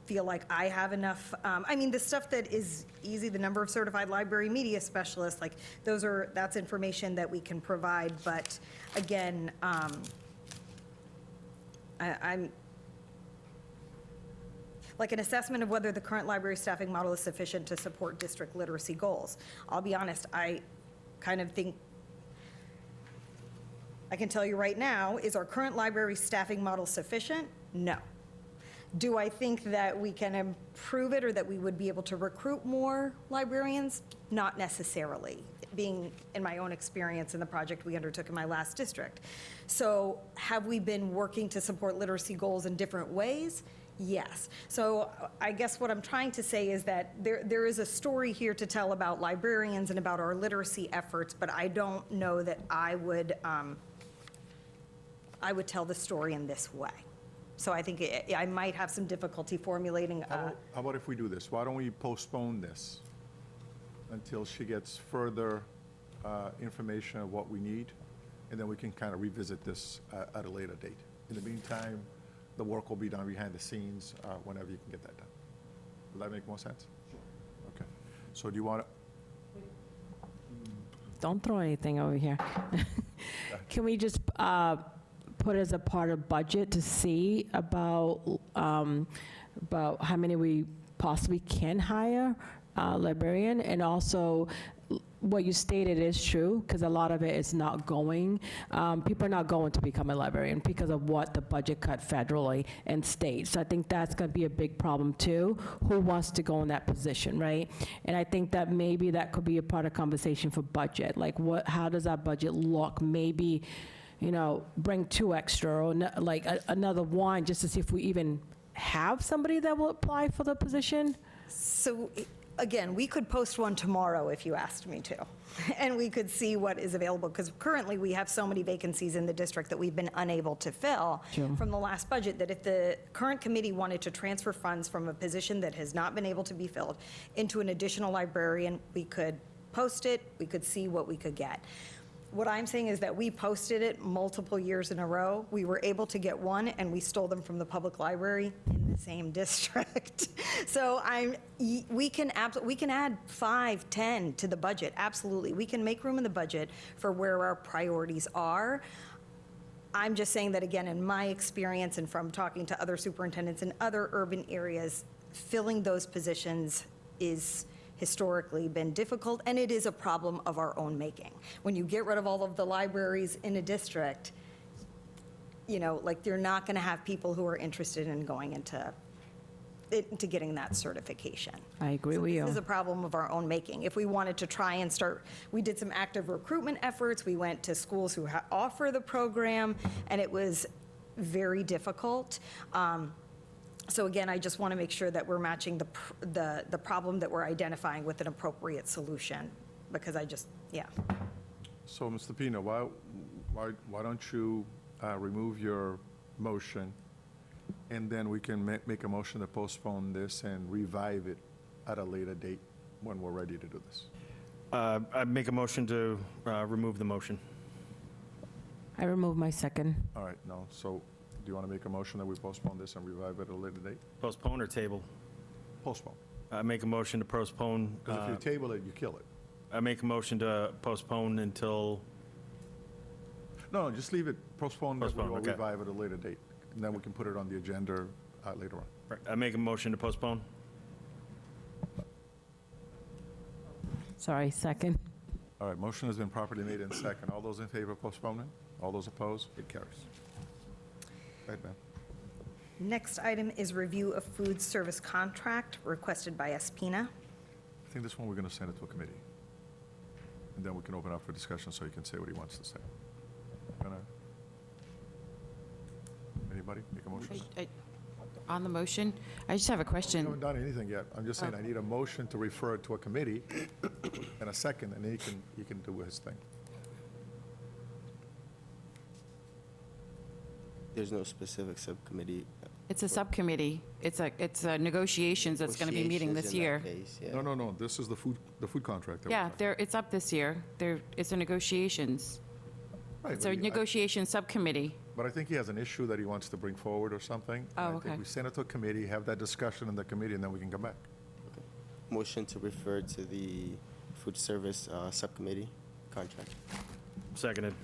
feel like I have enough, the stuff that is easy, the number of certified library media specialists, like, that's information that we can provide, but again, I'm, like an assessment of whether the current library staffing model is sufficient to support district literacy goals. I'll be honest, I kind of think, I can tell you right now, is our current library staffing model sufficient? No. Do I think that we can improve it or that we would be able to recruit more librarians? Not necessarily, being in my own experience in the project we undertook in my last district. So have we been working to support literacy goals in different ways? Yes. So I guess what I'm trying to say is that there is a story here to tell about librarians and about our literacy efforts, but I don't know that I would tell the story in this way. So I think I might have some difficulty formulating. How about if we do this? Why don't we postpone this until she gets further information of what we need, and then we can kind of revisit this at a later date. In the meantime, the work will be done behind the scenes whenever you can get that done. Does that make more sense? Sure. Okay. So do you want to? Don't throw anything over here. Can we just put as a part of budget to see about how many we possibly can hire librarian? And also, what you stated is true, because a lot of it is not going, people are not going to become a librarian because of what the budget cut federally and state. So I think that's going to be a big problem too. Who wants to go in that position, right? And I think that maybe that could be a part of conversation for budget. Like, how does that budget look? Maybe, bring 2 extra or another 1 just to see if we even have somebody that will apply for the position. So, again, we could post one tomorrow if you asked me to, and we could see what is available, because currently we have so many vacancies in the district that we've been unable to fill from the last budget, that if the current committee wanted to transfer funds from a position that has not been able to be filled into an additional librarian, we could post it, we could see what we could get. What I'm saying is that we posted it multiple years in a row. We were able to get 1, and we stole them from the public library in the same district. So we can add 5, 10 to the budget, absolutely. We can make room in the budget for where our priorities are. I'm just saying that, again, in my experience and from talking to other superintendents in other urban areas, filling those positions is historically been difficult, and it is a problem of our own making. When you get rid of all of the libraries in a district, you're not going to have people who are interested in going into getting that certification. I agree with you. This is a problem of our own making. If we wanted to try and start, we did some active recruitment efforts. We went to schools who offer the program, and it was very difficult. So again, I just want to make sure that we're matching the problem that we're identifying with an appropriate solution, because So, Mr. Pino, why don't you remove your motion, and then we can make a motion to postpone this and revive it at a later date when we're ready to do this. I make a motion to remove the motion. I remove my second. All right, no, so do you want to make a motion that we postpone this and revive it at a later date? Postpone or table? Postpone. I make a motion to postpone. Because if you table it, you kill it. I make a motion to postpone until, No, just leave it, postpone, that we Postpone, will okay. revive at a later date. And then we can put it on the agenda later on. I make a motion to postpone. Sorry, second. All right, motion has been properly made and second. All those in favor of postponement? All those opposed? It carries. Go ahead, ma'am. Next item is review of food service contract requested by Espina. I think this one we're going to send it to a committee. And then we can open up for discussion so he can say what he wants to say. Anybody make a motion? On the motion, I just have a We question. haven't done anything yet. I'm just saying I need a motion to refer it to a committee and a second, and then he can do his thing. There's no specific subcommittee. It's a subcommittee. It's a negotiations that's going to be meeting this year. Negotiations in that case, yeah. No, this is the food contract. that we're Yeah, talking it's up this year. It's a negotiations. about. Right, It's a but negotiation subcommittee. But I think he has an issue that he wants to bring forward or something. Oh, And I okay. think we send it to a committee, have that discussion in the committee, and then we can come back. Motion to refer to the food service subcommittee contract. Seconded.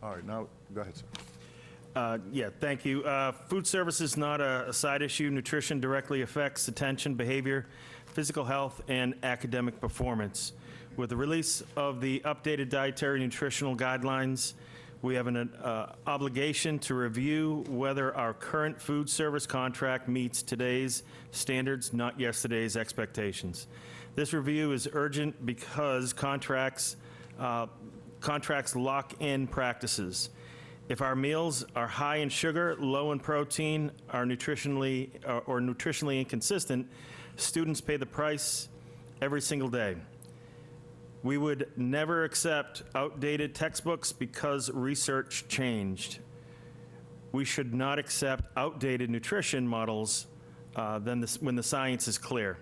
All right, now, go ahead, sir. Yeah, thank you. Food service is not a side issue. Nutrition directly affects attention, behavior, physical health, and academic performance. With the release of the updated dietary nutritional guidelines, we have an obligation to review whether our current food service contract meets today's standards, not yesterday's expectations. This review is urgent because contracts lock in practices. If our meals are high in sugar, low in protein, are nutritionally inconsistent, students pay the price every single day. We would never accept outdated textbooks because research changed. We should not accept outdated nutrition models when the science is clear.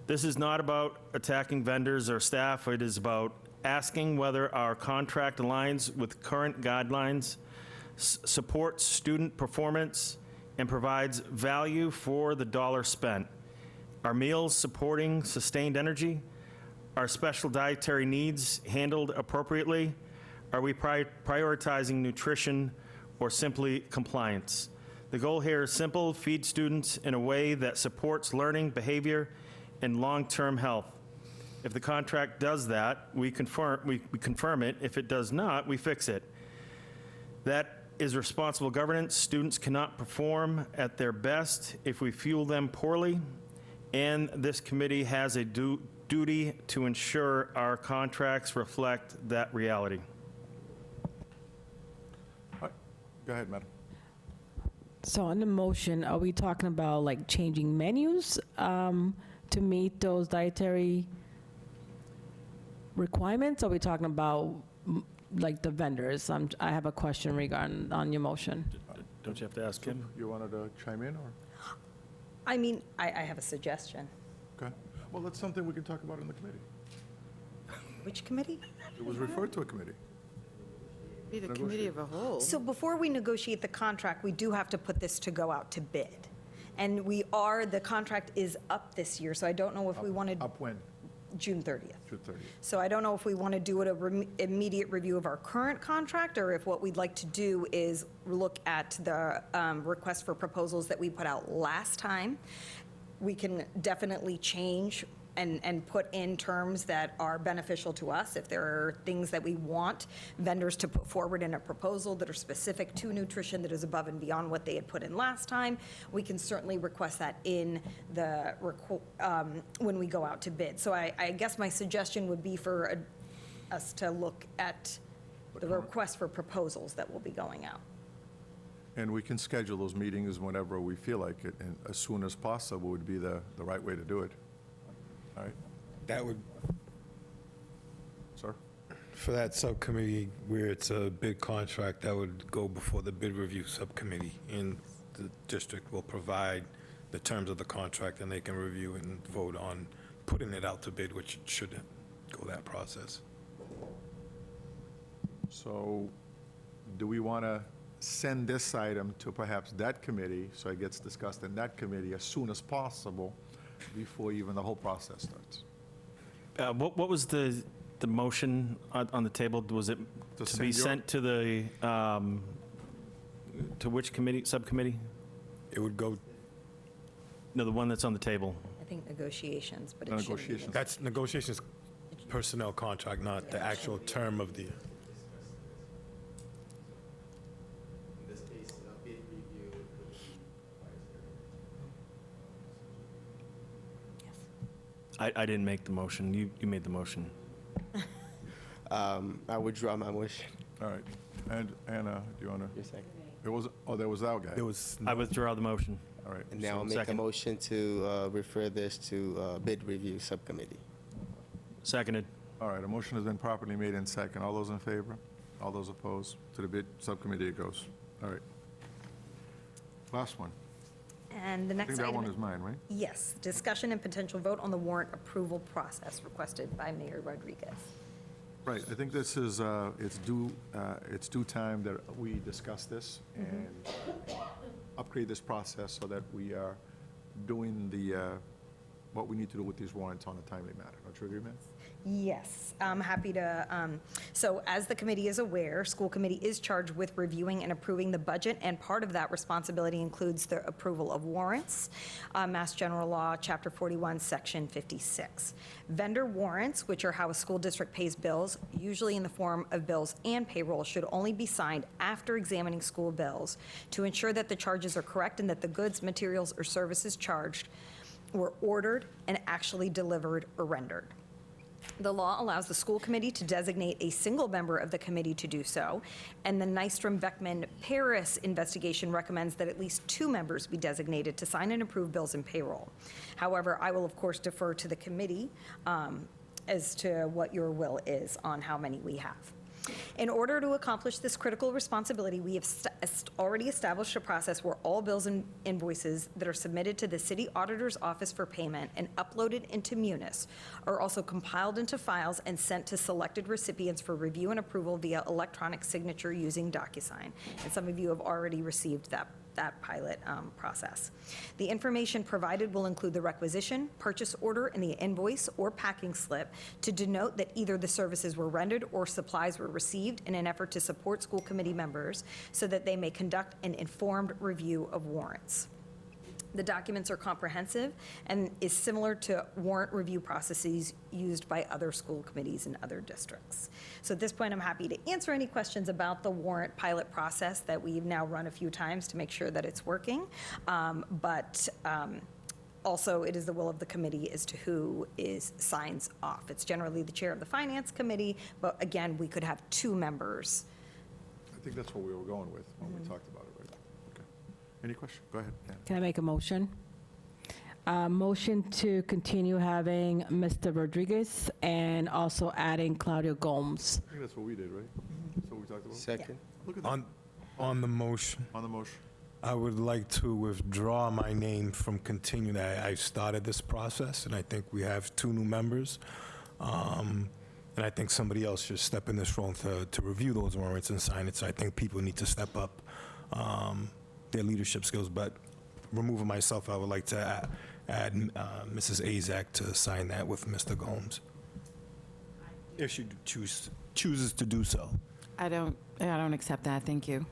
This is not about attacking vendors or staff. It is about asking whether our contract aligns with current guidelines, supports student performance, and provides value for the dollar spent. Are meals supporting sustained energy? Are special dietary needs handled appropriately? Are we prioritizing nutrition or simply compliance? The goal here is simple: feed students in a way that supports learning, behavior, and long-term health. If the contract does that, we confirm it. If it does not, we fix it. That is responsible governance. Students cannot perform at their best if we fuel them poorly, and this committee has a duty to ensure our contracts reflect that reality. All right, go ahead, madam. So on the motion, are we talking about like changing menus to meet those dietary requirements? Or are we talking about like the vendors? I have a question regarding on your motion. Don't you have to ask him? You wanted to chime in, or? I mean, I have a suggestion. Okay. Well, that's something we can talk about in the committee. Which committee? It was referred to a committee. Be the committee of a whole. So before we negotiate the contract, we do have to put this to go out to bid. And the contract is up this year, so I don't know if we wanted Up when? June 30th. June 30th. So I don't know if we want to do an immediate review of our current contract, or if what we'd like to do is look at the request for proposals that we put out last time. We can definitely change and put in terms that are beneficial to us. If there are things that we want vendors to put forward in a proposal that are specific to nutrition, that is above and beyond what they had put in last time, we can certainly request that in the, when we go out to bid. So I guess my suggestion would be for us to look at the request for proposals that will be going out. And we can schedule those meetings whenever we feel like it, and as soon as possible would be the right way to do it. All right, That would, sir? for that subcommittee where it's a bid contract, that would go before the bid review subcommittee, and the district will provide the terms of the contract, and they can review and vote on putting it out to bid, which should go that process. So do we want to send this item to perhaps that committee, so it gets discussed in that committee as soon as possible, before even the whole process starts? What was the motion on the table? Was it To to be send your- sent to the, to which committee, subcommittee? It would go, No, the one that's on the table. I think negotiations, but The it should be. negotiations. that's negotiations personnel contract, not the actual term of the. I didn't make the motion. You made the motion. I withdraw my motion. All right. And Anna, do you want to? Your second. There was, oh, there was that guy. There was, I withdraw the motion. All right. And now I'll make a Second. motion to refer this to bid review subcommittee. Seconded. All right, a motion has been properly made in second. All those in favor? All those opposed? To the bid subcommittee it goes. All right. Last one. And the I next think that item. one is mine, right? Yes, discussion and potential vote on the warrant approval process requested by Mayor Rodriguez. Right, I think this is, it's due time that we discuss this and upgrade this process so that we are doing what we need to do with these warrants on a timely manner. Don't you agree, ma'am? Yes, I'm happy to, so as the committee is aware, school committee is charged with reviewing and approving the budget, and part of that responsibility includes the approval of warrants, Mass General Law, Chapter 41, Section 56. Vendor warrants, which are how a school district pays bills, usually in the form of bills and payroll, should only be signed after examining school bills to ensure that the charges are correct and that the goods, materials, or services charged were ordered and actually delivered or rendered. The law allows the school committee to designate a single member of the committee to do so, and the Nystrom-Beckman-Paris investigation recommends that at least 2 members be designated to sign and approve bills and payroll. However, I will, of course, defer to the committee as to what your will is on how many we have. In order to accomplish this critical responsibility, we have already established a process where all bills and invoices that are submitted to the city auditor's office for payment and uploaded into Munis are also compiled into files and sent to selected recipients for review and approval via electronic signature using DocuSign. And some of you have already received that pilot process. The information provided will include the requisition, purchase order, and the invoice or packing slip to denote that either the services were rendered or supplies were received in an effort to support school committee members so that they may conduct an informed review of warrants. The documents are comprehensive and is similar to warrant review processes used by other school committees in other districts. So at this point, I'm happy to answer any questions about the warrant pilot process that we've now run a few times to make sure that it's working. Also, it is the will of the committee as to who signs off. It's generally the chair of the finance committee, but again, we could have 2 members. I think that's what we were going with when we talked about it, right? Okay. Any question? Go ahead, Anna. Can I make a motion? Motion to continue having Mr. Rodriguez and also adding Claudio Gomes. I think that's what we did, right? That's what we talked about? Second. Look at that. on the motion, On the motion. I would like to withdraw my name from continuing. I started this process, and I think we have 2 new members. And I think somebody else should step in this role to review those warrants and sign it. So I think people need to step up their leadership skills. But removing myself, I would like to add Mrs. Azak to sign that with Mr. Gomes, if she chooses to do so. I don't accept that, thank you.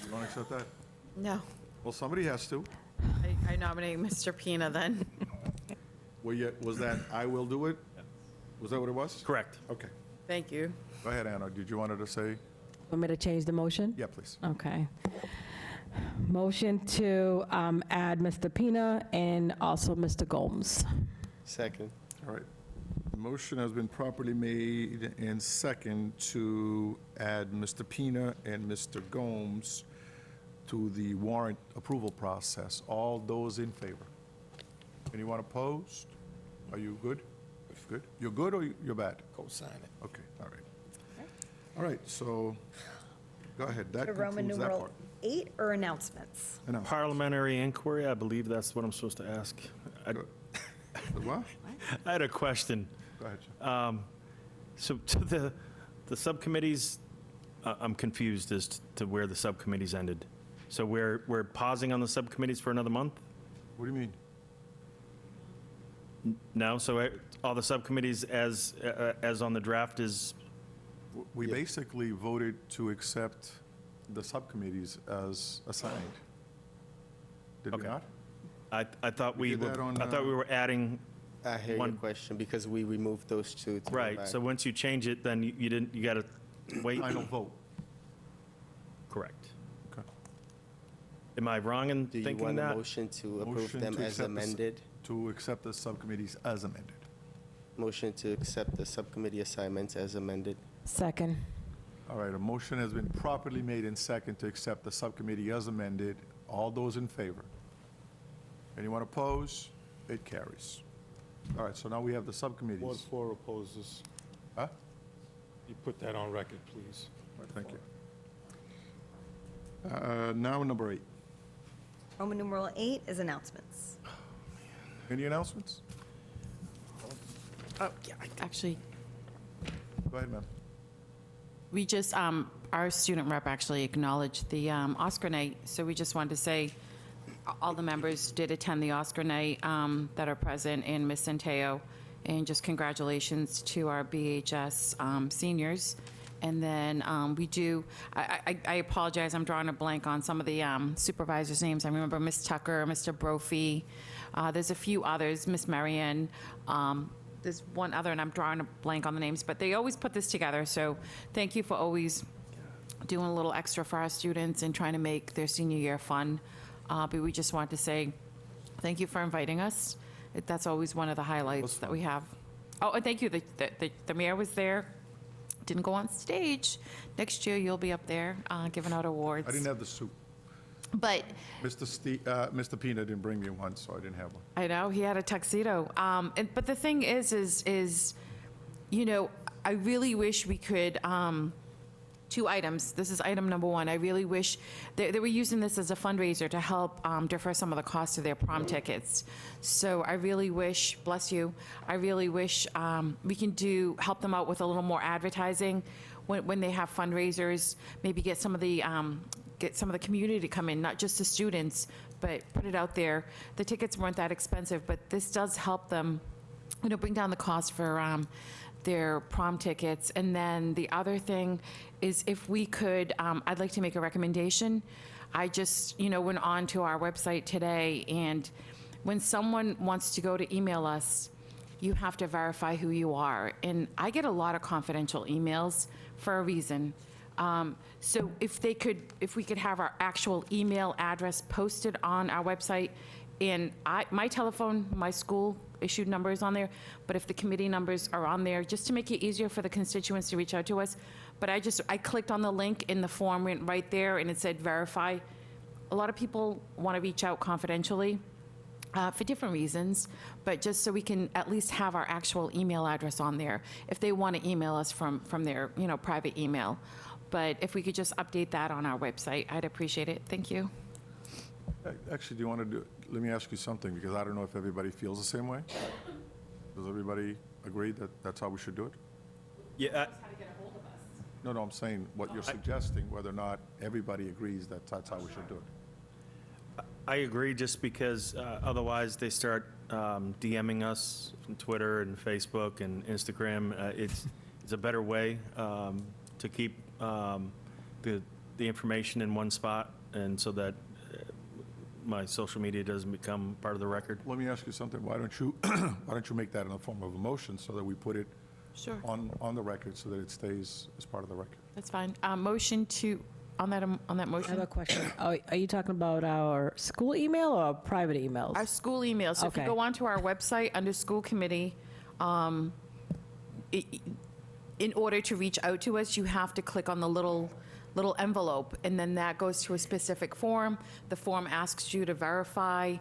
You don't accept that? No. Well, somebody has to. I nominate Mr. Pina then. Was that I will do it? Was that what it was? Correct. Okay. Thank you. Go ahead, Anna. Did you want her to say? Want me to change the motion? Yeah, please. Okay. Motion to add Mr. Pina and also Mr. Gomes. Second. All right. Motion has been properly made and second to add Mr. Pina and Mr. Gomes to the warrant approval process. All those in favor? Anyone opposed? Are you good? Good? You're good or you're bad? Go sign it. Okay, all right. All right, so, go ahead. That Roman concludes that numeral part. 8 or announcements? Announcements. Parliamentary inquiry, I believe that's what I'm supposed to ask. The what? I had a question. Go ahead, Jim. So to the subcommittees I'm confused as to where the subcommittees ended. So we're pausing on the subcommittees for another month? What do you mean? No? So all the subcommittees as on the draft is, We basically voted to accept the subcommittees as assigned. Did we Okay. not? I thought We we did were, that on, I thought we were adding, I hear your One- question because we removed those two. to go right, back. so once you change it, then you didn't, you got to wait. Final vote. Correct. Okay. Am I wrong in Do you thinking want a that? motion to approve Motion them to as accept the s- amended? To accept the subcommittees as amended. Motion to accept the subcommittee assignments as amended? Second. All right, a motion has been properly made and second to accept the subcommittee as amended. All those in favor? Anyone oppose? It carries. All right, so now we have the Ward subcommittees. 4 opposes. Huh? You put that on record, please. All right, thank you. Now, number 8. Roman numeral 8 is announcements. Any announcements? Oh, yeah, actually, Go ahead, ma'am. we just, our student rep actually acknowledged the Oscar night, so we just wanted to say, all the members did attend the Oscar night that are present, and Ms. Centeo, and just congratulations to our BHS seniors. And then we do, I apologize, I'm drawing a blank on some of the supervisors' names. I remember Ms. Tucker, Mr. Brophy, there's a few others, Ms. Marion, there's one other, and I'm drawing a blank on the names, but they always put this together, so thank you for always doing a little extra for our students and trying to make their senior year fun. But we just want to say thank you for inviting us. That's always one of the highlights that we have. Oh, and thank you, the mayor was there, didn't go on stage. Next year, you'll be up there giving out awards. I didn't have the soup. But Mr. Pina didn't bring me one, so I didn't have one. I know, he had a tuxedo. But the thing is, you know, I really wish we could, 2 items. This is item number 1. I really wish, they were using this as a fundraiser to help defer some of the cost of their prom tickets. So I really wish, bless you, I really wish we can help them out with a little more advertising when they have fundraisers, maybe get some of the community to come in, not just the students, but put it out there. The tickets weren't that expensive, but this does help them, you know, bring down the cost for their prom tickets. And then the other thing is, if we could, I'd like to make a recommendation. I just, you know, went on to our website today, and when someone wants to go to email us, you have to verify who you are. And I get a lot of confidential emails for a reason. So if we could have our actual email address posted on our website, and my telephone, my school issued number is on there, but if the committee numbers are on there, just to make it easier for the constituents to reach out to us. But I clicked on the link, and the form went right there, and it said verify. A lot of people want to reach out confidentially for different reasons, but just so we can at least have our actual email address on there if they want to email us from their, you know, private email. But if we could just update that on our website, I'd appreciate it. Thank you. Actually, do you want to do, let me ask you something, because I don't know if everybody feels the same way. Does everybody agree that that's how we should do it? Yeah, No, I'm saying what you're suggesting, whether or not everybody agrees that that's how we should do it. I agree, just because otherwise they start DMing us from Twitter and Facebook and Instagram. It's a better way to keep the information in one spot, and so that my social media doesn't become part of the record. Let me ask you something. Why don't you, why don't you make that in the form of a motion so that we put it Sure. on the record so that it stays as part of the record? That's fine. Motion to, on that I have motion? a question. Are you talking about our school email or private emails? Our school email. So if you Okay. go onto our website under school committee, in order to reach out to us, you have to click on the little envelope, and then that goes to a specific form. The form asks you to verify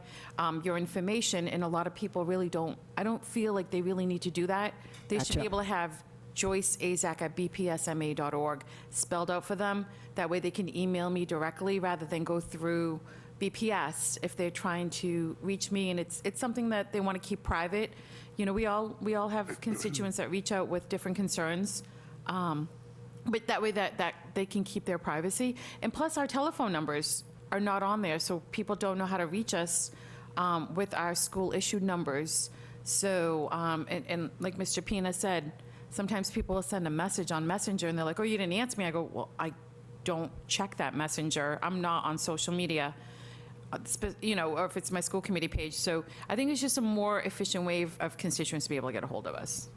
your information, and a lot of people really I don't feel like they really need to do that. They should be Gotcha. able to have Joyce Azak at bpsma.org spelled out for them. That way they can email me directly rather than go through BPS if they're trying to reach me, and it's something that they want to keep private. You know, we all have constituents that reach out with different concerns. But that way that they can keep their privacy. And plus, our telephone numbers are not on there, so people don't know how to reach us with our school-issued numbers. So, and like Mr. Pina said, sometimes people will send a message on Messenger, and they're like, oh, you didn't answer me. I go, well, I don't check that Messenger. I'm not on social media, or if it's my school committee page. So I think it's just a more efficient way of constituents to be able to get a hold of us.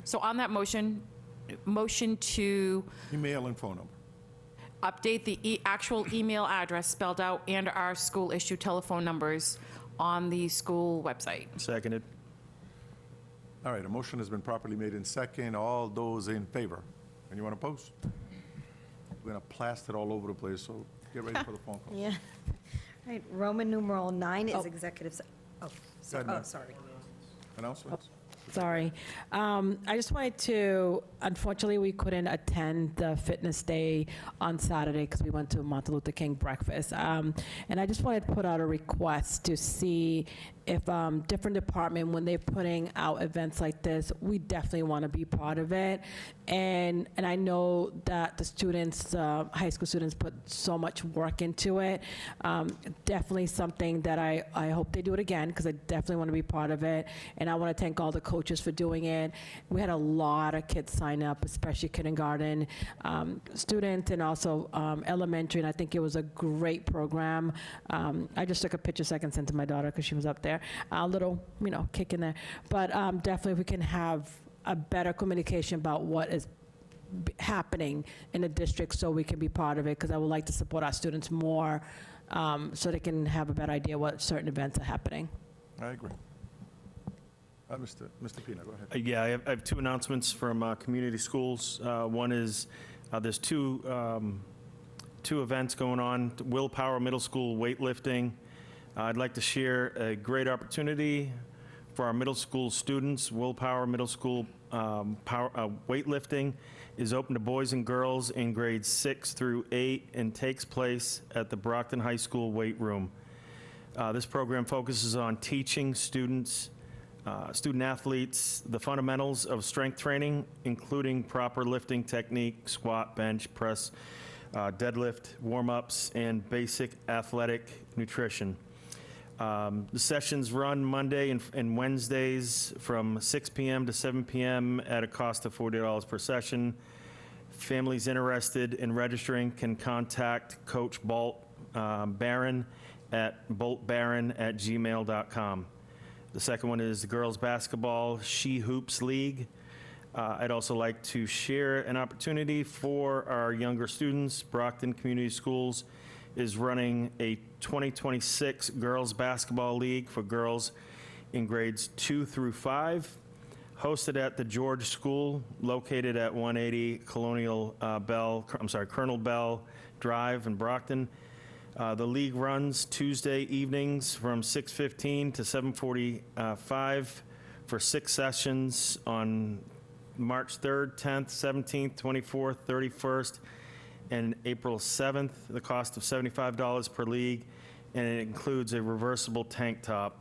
So on that motion to Email and phone number. update the actual email address spelled out and our school-issued telephone numbers on the school website. Seconded. All right, a motion has been properly made in second. All those in favor? Anyone opposed? We're going to blast it all over the place, so get ready for the phone call. Yeah. All right, Roman numeral 9 is Oh. executive, Go ahead, ma'am. sorry. Announcements? Sorry. I just wanted to, unfortunately, we couldn't attend the Fitness Day on Saturday because we went to Martin Luther King breakfast. And I just wanted to put out a request to see if different department, when they're putting out events like this, we definitely want to be part of it. And I know that the students, high school students, put so much work into it. Definitely something that I hope they do it again, because I definitely want to be part of it. And I want to thank all the coaches for doing it. We had a lot of kids sign up, especially kindergarten students and also elementary, and I think it was a great program. I just took a picture so I can send to my daughter because she was up there. A little, kick in there. But definitely if we can have a better communication about what is happening in the district so we can be part of it, because I would like to support our students more so they can have a better idea what certain events are happening. I agree. Mr. Pina, go ahead. Yeah, I have two announcements from community schools. One is there's two events going on. Willpower Middle School weightlifting. I'd like to share a great opportunity for our middle school students. Willpower Middle School weightlifting is open to boys and girls in grades 6 through 8 and takes place at the Brockton High School weight room. This program focuses on teaching student athletes the fundamentals of strength training, including proper lifting technique, squat, bench, press, deadlift, warm-ups, and basic athletic nutrition. The sessions run Monday and Wednesdays from 6 p.m. to 7 p.m. at a cost of $40 per session. Families interested in registering can contact Coach Bolt Barron at boltbarron@gmail.com. The second one is the Girls Basketball She Hoops League. I'd also like to share an opportunity for our younger students. Brockton Community Schools is running a 2026 Girls Basketball League for girls in grades 2 through 5, hosted at the George School, located at 180 Colonel Bell Drive in Brockton. The league runs Tuesday evenings from 6:15 to 7:45 for 6 sessions on March 3rd, 10th, 17th, 24th, 31st, and April 7th. The cost of $75 per league, and it includes a reversible tank top.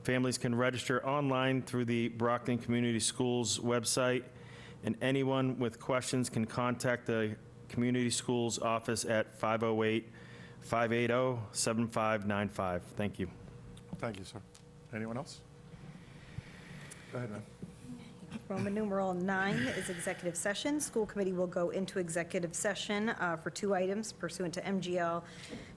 Families can register online through the Brockton Community Schools website, and anyone with questions can contact the Community Schools office at 508-580-7595. Thank you. Thank you, sir. Anyone else? Go ahead, ma'am. Roman numeral 9 is executive session. School committee will go into executive session for 2 items pursuant to MGL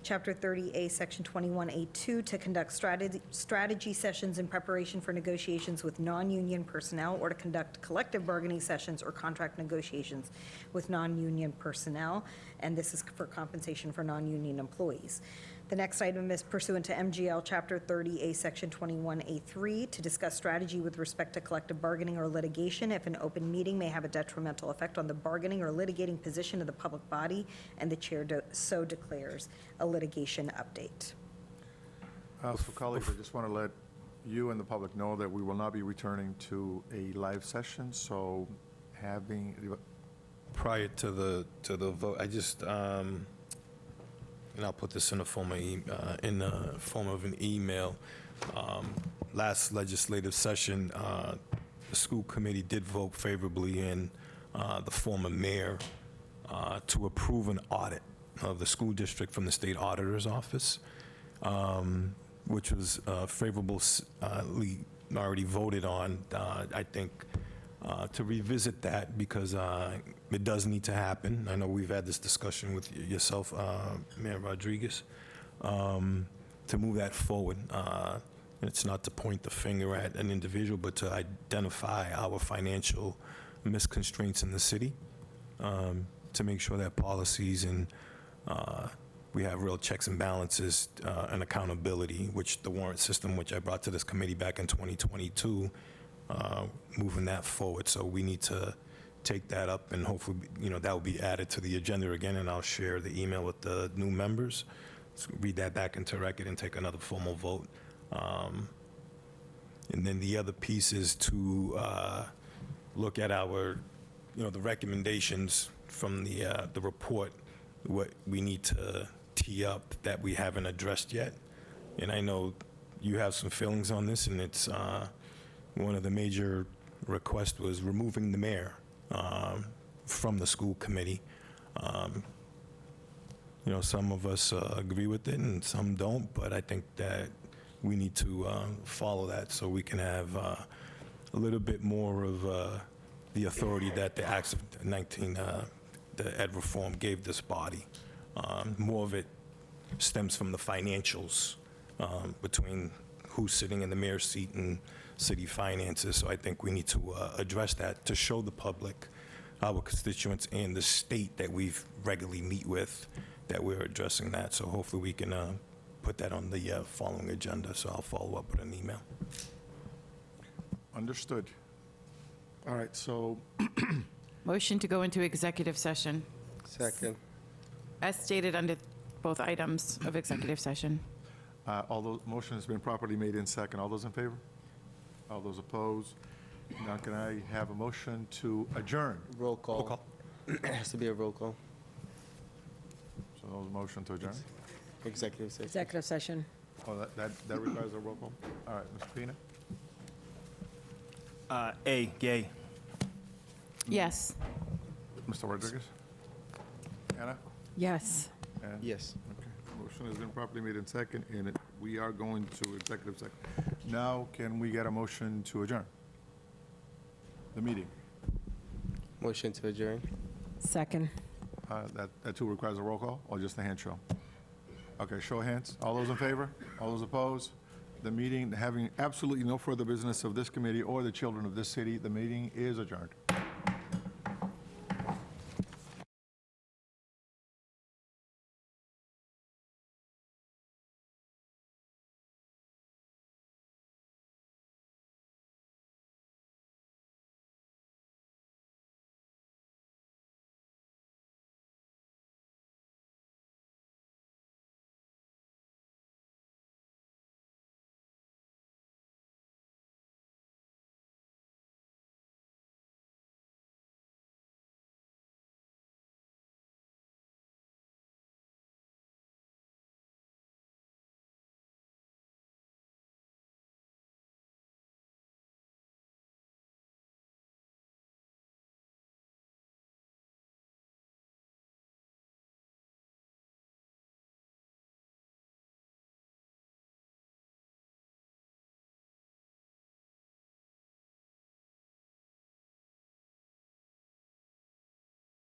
Chapter 30A, Section 21A2, to conduct strategy sessions in preparation for negotiations with non-union personnel, or to conduct collective bargaining sessions or contract negotiations with non-union personnel, and this is for compensation for non-union employees. The next item is pursuant to MGL Chapter 30A, Section 21A3, to discuss strategy with respect to collective bargaining or litigation if an open meeting may have a detrimental effect on the bargaining or litigating position of the public body, and the chair so declares. A litigation update. So colleagues, I just want to let you and the public know that we will not be returning to a live session, so Prior to the vote, I just, and I'll put this in the form of an email. Last legislative session, the school committee did vote favorably in the former mayor to approve an audit of the school district from the state auditor's office, which was favorably already voted on. I think to revisit that because it does need to happen. I know we've had this discussion with yourself, Mayor Rodriguez, to move that forward. It's not to point the finger at an individual, but to identify our financial misconstraints in the city, to make sure that policies and we have real checks and balances and accountability, which the warrant system, which I brought to this committee back in 2022, moving that forward. So we need to take that up, and hopefully, that will be added to the agenda again, and I'll share the email with the new members. So read that back into record and take another formal vote. And then the other piece is to look at our, the recommendations from the report, what we need to tee up that we haven't addressed yet. And I know you have some feelings on this, and it's one of the major requests was removing the mayor from the school committee. Some of us agree with it and some don't, but I think that we need to follow that so we can have a little bit more of the authority that the Acts of the Ed Reform gave this body. More of it stems from the financials between who's sitting in the mayor's seat and city finances. So I think we need to address that to show the public, our constituents, and the state that we've regularly meet with, that we're addressing that. So hopefully we can put that on the following agenda. So I'll follow up with an email. Understood. All right, so Motion to go into executive session, Second. as stated under both items of executive session. motion has been properly made in second. All those in favor? All those opposed? Now can I have a motion to adjourn? Roll call. It has to be a roll call. So those motion to adjourn? Executive session. Executive session. Oh, that requires a roll call? All right, Mr. Pina? Yay. Yes. Mr. Rodriguez? Anna? Yes. And- Yes. Okay, motion has been properly made in second, and we are going to executive session. Now, can we get a motion to adjourn the meeting? Motion to adjourn. Second. That too requires a roll call, or just a hand show? Okay, show of hands. All those in favor? All those opposed? The meeting, having absolutely no further business of this committee or the children of this city, the meeting is adjourned.